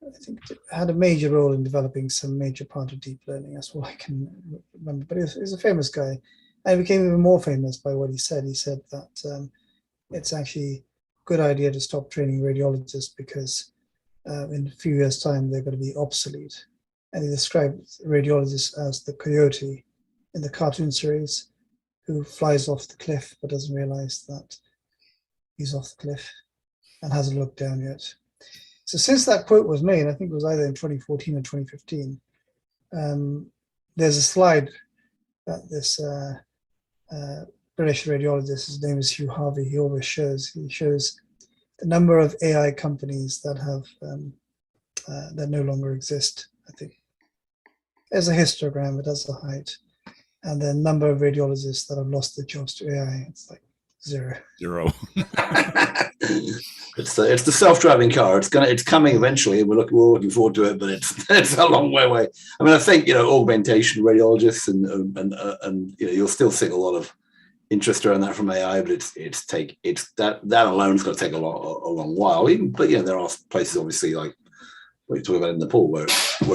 I think had a major role in developing some major part of deep learning. That's all I can remember. But he was a famous guy, and he became even more famous by what he said. He said that it's actually a good idea to stop training radiologists because in a few years' time they're going to be obsolete. And he described radiologists as the coyote in the cartoon series who flies off the cliff but doesn't realize that he's off the cliff and hasn't looked down yet. So since that quote was made, I think it was either in 2014 or 2015, there's a slide that this British radiologist, his name is Hugh Harvey, he always shows. He shows the number of AI companies that have that no longer exist. I think there's a histogram, it has a height, and the number of radiologists that have lost their jobs to AI. It's like zero.
It's the self-driving car. It's coming eventually, and we're looking forward to it. But it's a long way away. I mean, I think augmentation radiologists and you'll still see a lot of interest around that from AI, but it's that alone is going to take a long while. But there are places obviously like what you're talking about in Nepal where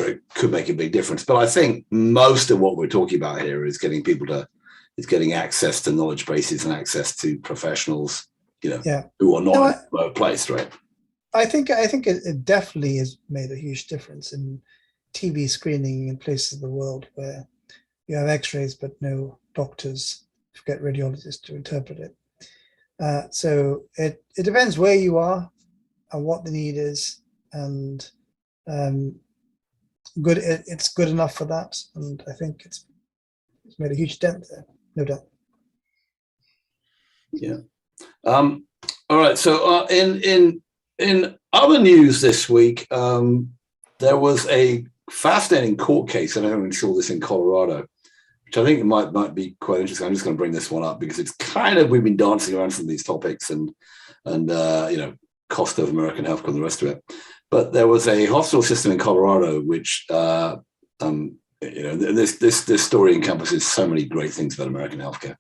it could make a big difference. But I think most of what we're talking about here is getting access to knowledge bases and access to professionals, who are not in the place, right?
I think it definitely has made a huge difference in TB screening in places of the world where you have X-rays but no doctors. Forget radiologists to interpret it. So it depends where you are and what the need is, and it's good enough for that. And I think it's made a huge dent there, no doubt.
Yeah. All right. So in other news this week, there was a fascinating court case, and I don't saw this in Colorado, which I think it might be quite interesting. I'm just going to bring this one up because it's kind of, we've been dancing around some of these topics and cost of American healthcare and the rest of it. But there was a hospital system in Colorado which this story encompasses so many great things about American healthcare.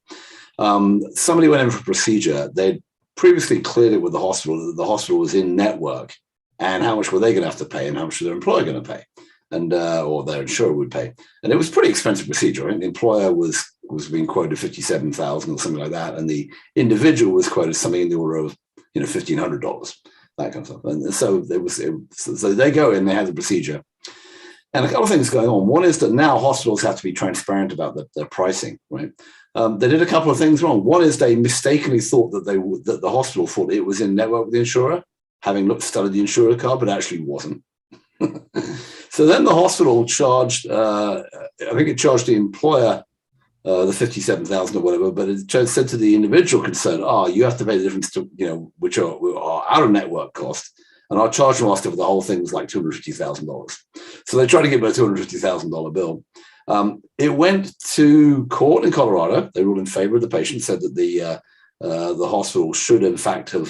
Somebody went in for a procedure. They'd previously cleared it with the hospital that the hospital was in network, and how much were they going to have to pay, and how much was their employer going to pay, and or their insurer would pay. And it was a pretty expensive procedure. Right? The employer was being quoted $57,000 or something like that, and the individual was quoted something in the order of $1,500, that kind of stuff. And so so they go in, they have the procedure. And a couple of things going on. One is that now hospitals have to be transparent about their pricing, right? They did a couple of things wrong. One is they mistakenly thought that the hospital thought it was in network with the insurer, having studied the insurer card, but actually wasn't. So then the hospital charged, I think it charged the employer the $57,000 or whatever, but it said to the individual concerned, you have to pay the difference to, which are out of network cost. And our charge master for the whole thing was like $250,000. So they tried to give her a $250,000 bill. It went to court in Colorado. They ruled in favor of the patient, said that the hospital should, in fact, have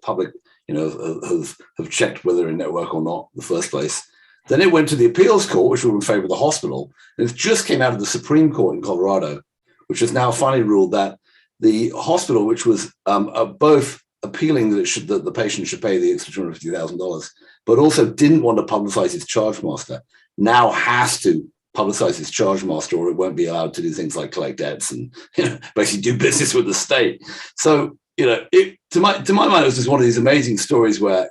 public, have checked whether in network or not in the first place. Then it went to the appeals court, which ruled in favor of the hospital. And it just came out of the Supreme Court in Colorado, which has now finally ruled that the hospital, which was both appealing that the patient should pay the extra $250,000, but also didn't want to publicize his charge master, now has to publicize his charge master, or it won't be allowed to do things like collect debts and basically do business with the state. So to my mind, it was just one of these amazing stories where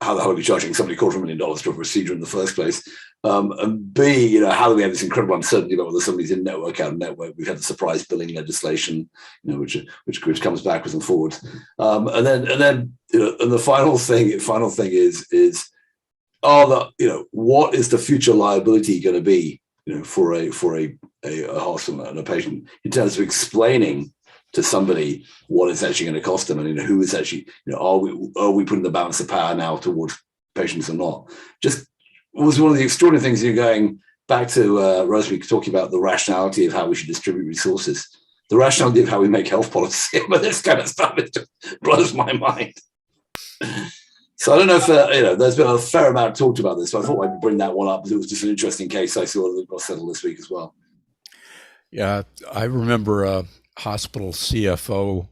how the hell are we charging somebody $250,000 for a procedure in the first place? And B, how do we have this incredible uncertainty about whether somebody's in network, out of network? We've had the surprise billing legislation, which comes backwards and forwards. And then the final thing is what is the future liability going to be, for a hospital and a patient in terms of explaining to somebody what it's actually going to cost them, and who is actually, are we putting the balance of power now towards patients or not? Just was one of the extraordinary things. You're going back to Rosemarie talking about the rationality of how we should distribute resources, the rationality of how we make health policy. But this kind of stuff, it just blows my mind. So I don't know if there's been a fair amount talked about this, so I thought I'd bring that one up because it was just an interesting case I saw that got settled this week as well.
Yeah, I remember a hospital CFO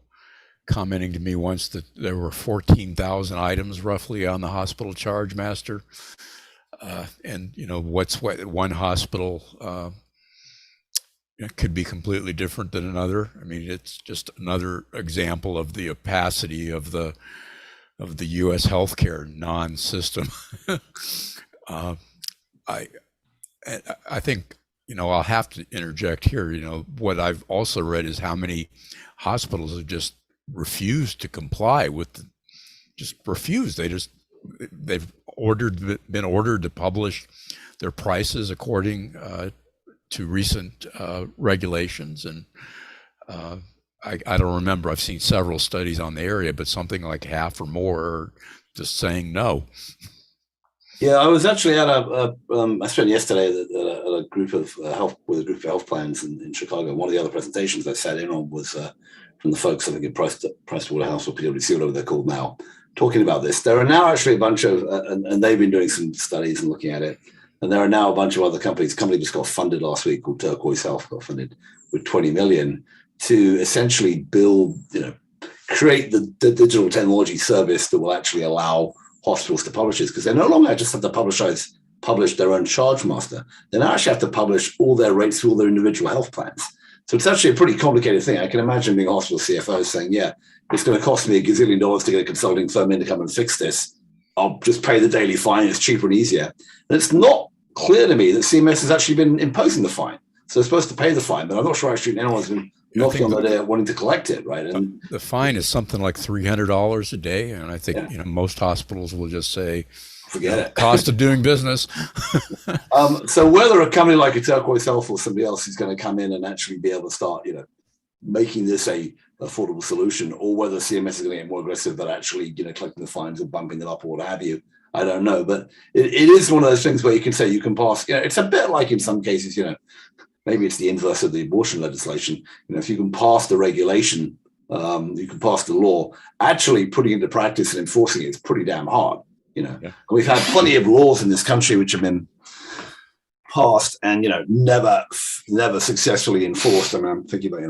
commenting to me once that there were 14,000 items roughly on the hospital charge master. And what's what one hospital it could be completely different than another. I mean, it's just another example of the opacity of the U.S. healthcare non-system. I think I'll have to interject here. What I've also read is how many hospitals have just refused to comply with, just refused. They've been ordered to publish their prices according to recent regulations, and I don't remember. I've seen several studies on the area, but something like half or more are just saying no.
Yeah, I was actually at I spent yesterday at a group of health plans in Chicago. One of the other presentations I sat in on was from the folks, I think, at Pricewaterhouse or PwC, whatever they're called now, talking about this. There are now actually a bunch of, and they've been doing some studies and looking at it. And there are now a bunch of other companies. A company just got funded last week called Turquoise Health, got funded with 20 million to essentially build, create the digital technology service that will actually allow hospitals to publish this, because they no longer just have to publish their own charge master. They now actually have to publish all their rates for all their individual health plans. So it's actually a pretty complicated thing. I can imagine being a hospital CFO saying, yeah, it's going to cost me $1 gazillion to get a consulting firm in to come and fix this. I'll just pay the daily fine. It's cheaper and easier. And it's not clear to me that CMS has actually been imposing the fine. So they're supposed to pay the fine, but I'm not sure actually anyone's been knocking on the door wanting to collect it, right? And
the fine is something like $300 a day, and I think most hospitals will just say,
forget it.
Cost of doing business.
So whether a company like a Turquoise Health or somebody else is going to come in and actually be able to start, making this a affordable solution, or whether CMS is going to get more aggressive about actually, collecting the fines or bumping them up or what have you, I don't know. But it is one of those things where you can say you can pass. It's a bit like in some cases, maybe it's the inverse of the abortion legislation. If you can pass the regulation, you can pass the law. Actually putting it into practice and enforcing it is pretty damn hard. We've had plenty of laws in this country which have been passed and never successfully enforced. I mean, I'm thinking about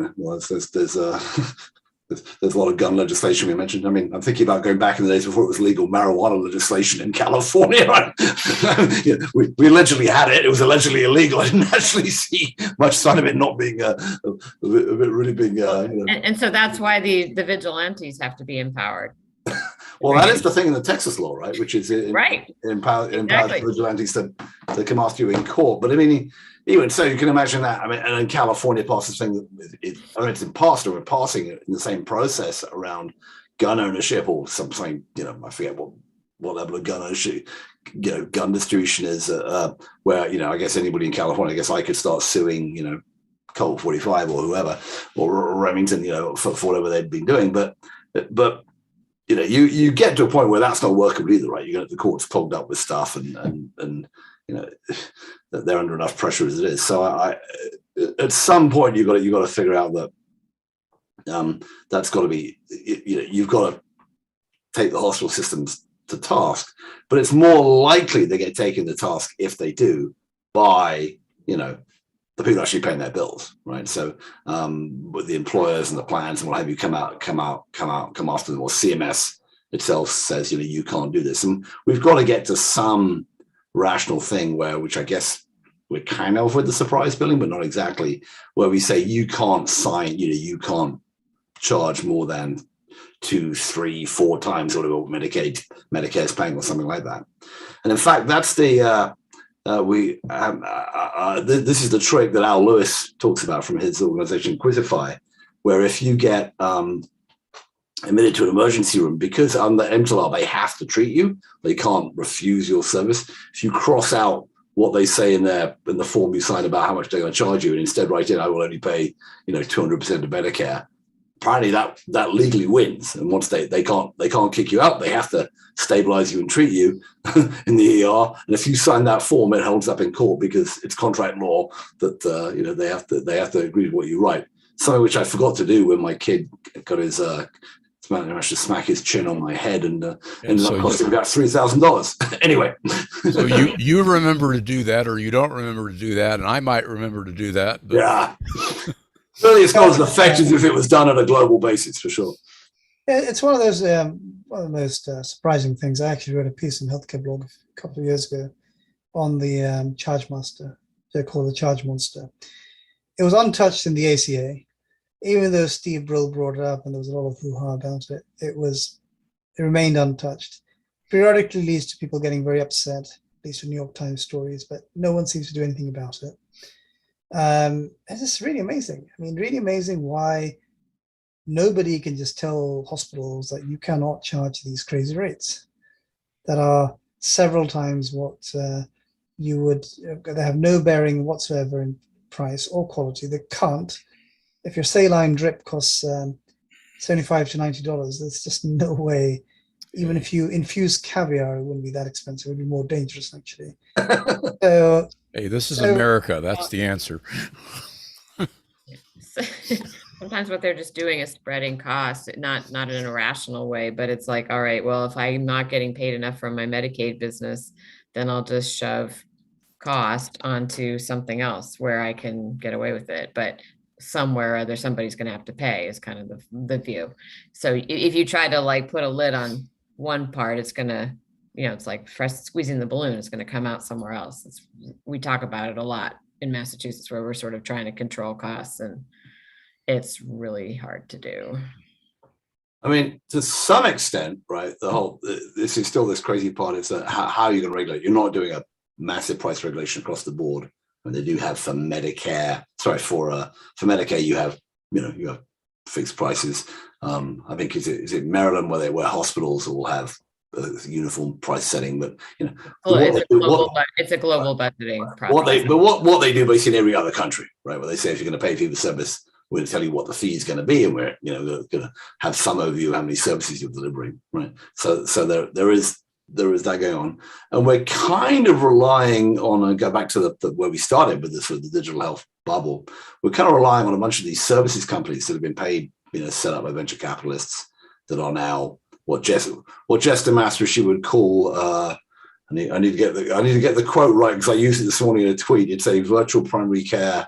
there's a lot of gun legislation we mentioned. I mean, I'm thinking about going back in the days before it was legal marijuana legislation in California. Right? we allegedly had it. It was allegedly illegal. I didn't actually see much sign of it not being really being.
And so that's why the vigilantes have to be empowered.
Well, that is the thing in the Texas law, right? Which is empowers vigilantes to come after you in court. But I mean, even so, you can imagine that. I mean, and in California, passed this thing it's in past or passing it in the same process around gun ownership or something. I forget what level of gun ownership, gun distribution is. Where I guess anybody in California, I guess I could start suing, Colt 45 or whoever, or Remington, for whatever they've been doing, but. You get to a point where that's not workable either, right? You're going to the courts clogged up with stuff, and they're under enough pressure as it is. So at some point you've got to figure out that that's got to be, you've got to take the hospital systems to task, but it's more likely they get taken to task if they do by the people actually paying their bills, right? So with the employers and the plans and what have you come after them, or CMS itself says, you can't do this. And we've got to get to some rational thing which I guess we're kind of with the surprise billing, but not exactly, where we say you can't sign, you can't charge more than 2, 3, 4 times what Medicare's paying or something like that. And in fact, that's the this is the trick that Al Lewis talks about from his organization Quizify, where if you get admitted to an emergency room, because under MTLR they have to treat you, they can't refuse your service. If you cross out what they say in the form you sign about how much they're going to charge you, and instead write in, I will only pay 200% of Medicare, apparently that legally wins. And once they can't kick you out, they have to stabilize you and treat you in the ER. And if you sign that form, it holds up in court because it's contract law that they have to agree with what you write. Something which I forgot to do when my kid got his managed to smack his chin on my head and ended
so
up costing about $3,000. Anyway.
So you remember to do that, or you don't remember to do that, and I might remember to do that. But.
Yeah. Really, it's not as effective as if it was done on a global basis, for sure.
It's one of those one of the most surprising things. I actually wrote a piece in Healthcare Blog a couple of years ago on the Charge Master. They're called the Charge Monster. It was untouched in the ACA, even though Steve Brill brought it up and there was a lot of hoo-ha about it. It remained untouched. Periodically leads to people getting very upset, at least in New York Times stories, but no one seems to do anything about it. It's just really amazing. I mean, really amazing why nobody can just tell hospitals that you cannot charge these crazy rates that are several times what you would. They have no bearing whatsoever in price or quality. They can't. If your saline drip costs $75 to $90, there's just no way. Even if you infuse caviar, it wouldn't be that expensive. It would be more dangerous, actually. So,
hey, this is America. That's the answer.
Sometimes what they're just doing is spreading costs, not in an irrational way, but it's like, all right, well, if I'm not getting paid enough from my Medicaid business, then I'll just shove cost onto something else where I can get away with it. But somewhere or other, somebody's going to have to pay is kind of the view. So if you try to like put a lid on one part, it's going to, it's like squeezing the balloon, it's going to come out somewhere else. We talk about it a lot in Massachusetts where we're sort of trying to control costs, and it's really hard to do.
I mean, to some extent, right, this is still this crazy part is that how are you going to regulate? You're not doing a massive price regulation across the board. And they do have for Medicare, for Medicare, you have fixed prices. I think is it Maryland where hospitals will have uniform price setting, but
it's a global budgeting process.
What they do basically in every other country, right? Where they say if you're going to pay fee for service, we're going to tell you what the fee is going to be, and we're going to have some overview of how many services you're delivering, right? So there is that going on, and we're kind of relying on, and go back to the where we started with the digital health bubble. We're kind of relying on a bunch of these services companies that have been paid, set up by venture capitalists that are now what Jess DeMaster she would call. I need to get the quote right because I used it this morning in a tweet. It's a virtual primary care.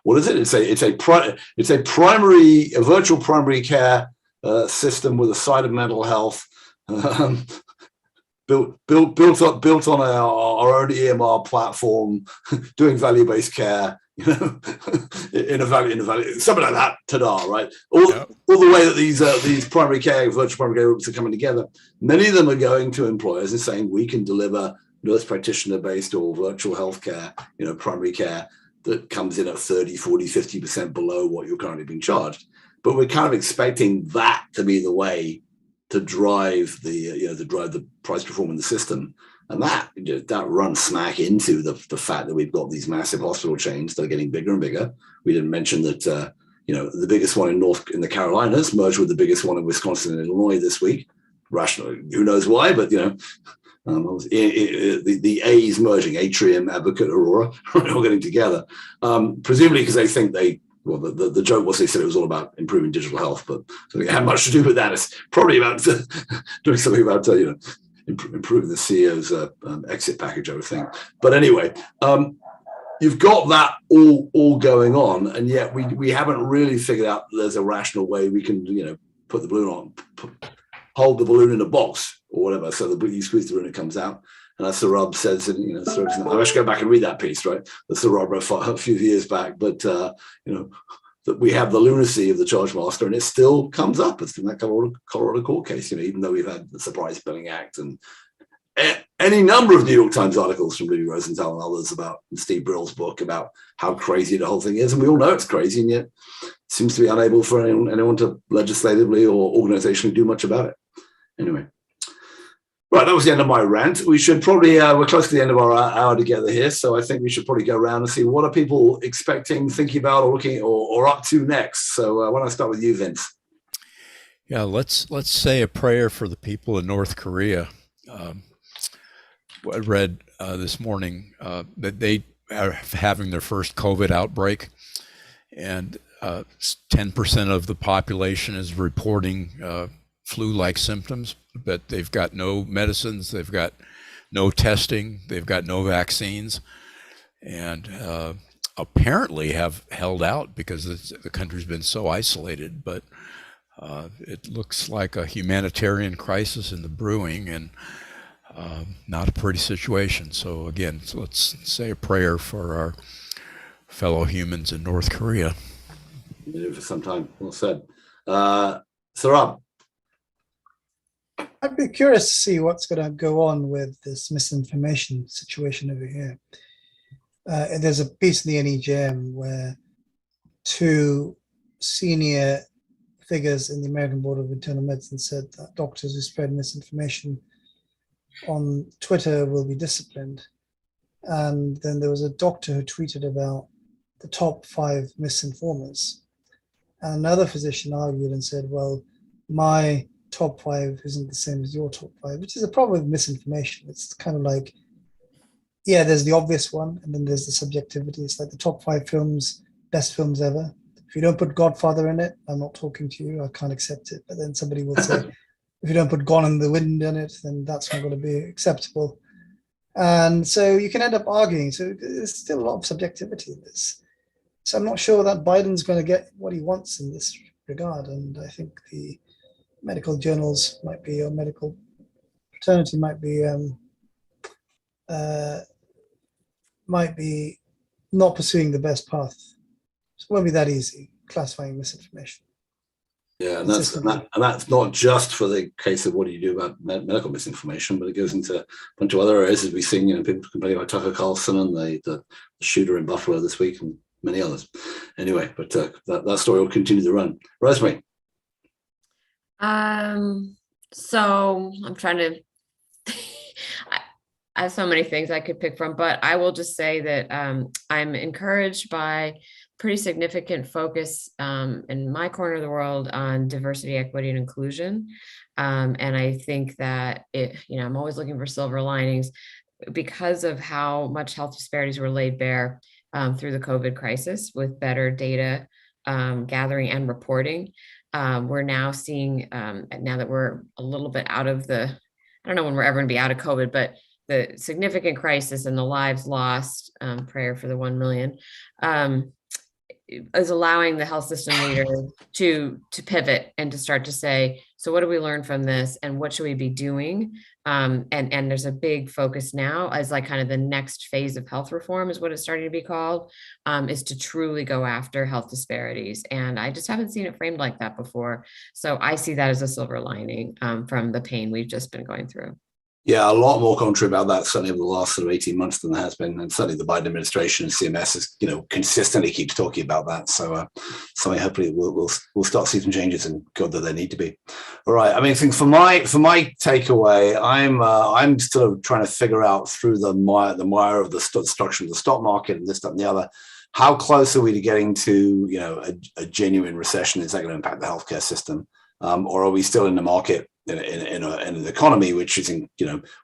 What is it? It's a virtual primary care system with a side of mental health. Built on our own EMR platform, doing value-based care, in a value, something like that. Ta-da! Right, all the way that these primary care, virtual primary care groups are coming together. Many of them are going to employers and saying we can deliver nurse practitioner-based or virtual healthcare, primary care that comes in at 30, 40, 50% below what you're currently being charged. But we're kind of expecting that to be the way to drive the price performance in the system, and that runs smack into the fact that we've got these massive hospital chains that are getting bigger and bigger. We didn't mention that the biggest one in the Carolinas merged with the biggest one in Wisconsin and Illinois this week. Rationally, who knows why, but the A's merging, Atrium, Advocate, Aurora, all getting together, presumably because they think well, the joke was they said it was all about improving digital health, but so it had much to do with that. It's probably about doing something about improving the CEO's exit package, I would think. But anyway, you've got that all going on, and yet we haven't really figured out there's a rational way we can put the balloon on, hold the balloon in a box or whatever, so you squeeze the balloon, it comes out. And as Saurabh says, I should go back and read that piece, right? That Saurabh wrote a few years back, but that we have the lunacy of the charge master, and it still comes up. It's in that Colorado court case, even though we've had the Surprise Billing Act and any number of New York Times articles from Rudy Rosenthal and others about Steve Brill's book about how crazy the whole thing is, and we all know it's crazy, and yet it seems to be unable for anyone to legislatively or organizationally do much about it. Anyway. Right, that was the end of my rant. We should probably, we're close to the end of our hour together here, so I think we should probably go around and see what are people expecting, thinking about, or looking or up to next. So why don't I start with you, Vince?
Yeah, let's say a prayer for the people in North Korea. I read this morning that they are having their first COVID outbreak, and 10% of the population is reporting flu-like symptoms, but they've got no medicines, they've got no testing, they've got no vaccines, and apparently have held out because the country's been so isolated. But it looks like a humanitarian crisis in the brewing, and not a pretty situation. So again, let's say a prayer for our fellow humans in North Korea.
Been doing for some time. Well said. Saurabh.
I'd be curious to see what's going to go on with this misinformation situation over here. There's a piece in the NEJM where two senior figures in the American Board of Internal Medicine said that doctors who spread misinformation on Twitter will be disciplined. And then there was a doctor who tweeted about the top 5 misinformers. And another physician argued and said, well, my top 5 isn't the same as your top 5, which is a problem with misinformation. It's kind of like, yeah, there's the obvious one, and then there's the subjectivity. It's like the top 5 films, best films ever. If you don't put Godfather in it, I'm not talking to you, I can't accept it. But then somebody will say, if you don't put Gone in the Wind in it, then that's not going to be acceptable. And so you can end up arguing. So there's still a lot of subjectivity in this. So I'm not sure that Biden's going to get what he wants in this regard. And I think the medical journals might be, or medical fraternity might be not pursuing the best path. So it won't be that easy classifying misinformation.
Yeah, and that's not just for the case of what do you do about medical misinformation, but it goes into a bunch of other areas, as we've seen. People complaining about Tucker Carlson and the shooter in Buffalo this week, and many others. Anyway, but that story will continue to run. Rosemarie.
So I'm trying to. I have so many things I could pick from, but I will just say that I'm encouraged by pretty significant focus in my corner of the world on diversity, equity, and inclusion. And I think that I'm always looking for silver linings because of how much health disparities were laid bare through the COVID crisis with better data gathering and reporting. We're now seeing, now that we're a little bit out of I don't know when we're ever going to be out of COVID, but the significant crisis and the lives lost, prayer for the 1 million, is allowing the health system leader to pivot and to start to say, so what do we learn from this and what should we be doing? And there's a big focus now as like kind of the next phase of health reform is what it's starting to be called, is to truly go after health disparities. And I just haven't seen it framed like that before. So I see that as a silver lining from the pain we've just been going through.
Yeah, a lot more commentary about that certainly over the last sort of 18 months than there has been, and certainly the Biden administration and CMS is, consistently keeps talking about that. So, hopefully we'll start to see some changes, and God, that there need to be. All right. I mean, I think for my takeaway, I'm still trying to figure out through the mire of the structure of the stock market and this, that, and the other, how close are we to getting to a genuine recession? Is that going to impact the healthcare system, or are we still in the market? In an economy which is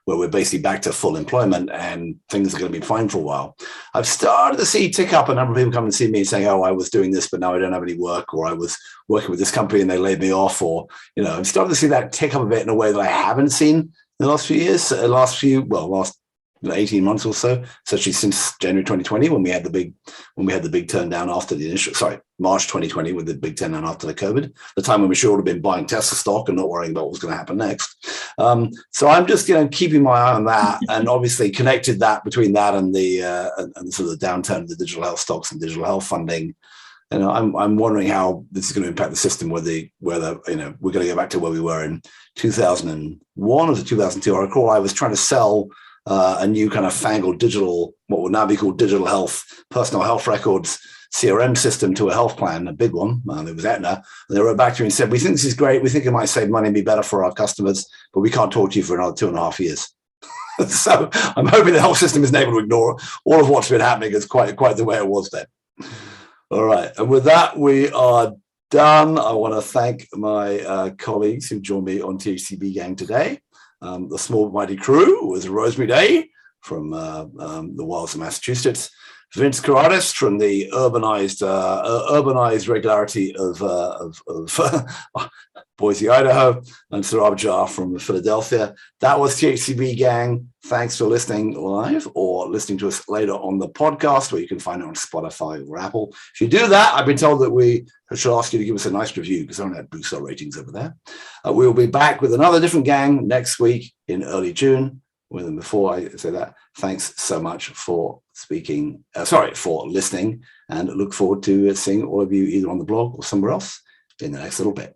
where we're basically back to full employment and things are going to be fine for a while. I've started to see tick up a number of people come and see me saying, oh, I was doing this, but now I don't have any work, or I was working with this company and they laid me off, or, I'm starting to see that tick up a bit in a way that I haven't seen in the last few years, last 18 months or so, especially since January 2020, when we had the big turn down after March 2020 with the big turn down after the COVID, the time when we should have been buying Tesla stock and not worrying about what was going to happen next. So I'm just, keeping my eye on that, and obviously connected that between that and the and sort of the downturn of the digital health stocks and digital health funding. I'm wondering how this is going to impact the system, whether we're going to go back to where we were in 2001 or 2002. I recall I was trying to sell a new kind of fangled digital, what would now be called digital health, personal health records CRM system to a health plan, a big one. It was Aetna. And they wrote back to me and said, we think this is great. We think it might save money and be better for our customers, but we can't talk to you for another 2.5 years. So I'm hoping the health system isn't able to ignore all of what's been happening. It's quite the way it was then. All right. And with that, we are done. I want to thank my colleagues who joined me on THCB Gang today. The small but mighty crew was Rosemarie from the wilds of Massachusetts. Vince Kuraitis from the urbanized regularity of Boise, Idaho, and Saurabh Jha from Philadelphia. That was THCB Gang. Thanks for listening live or listening to us later on the podcast, where you can find it on Spotify or Apple. If you do that, I've been told that we should ask you to give us a nice review, because I don't have boost our ratings over there. We will be back with another different gang next week in early June. Well, before I say that, thanks so much for for listening, and look forward to seeing all of you either on the blog or somewhere else in the next little bit.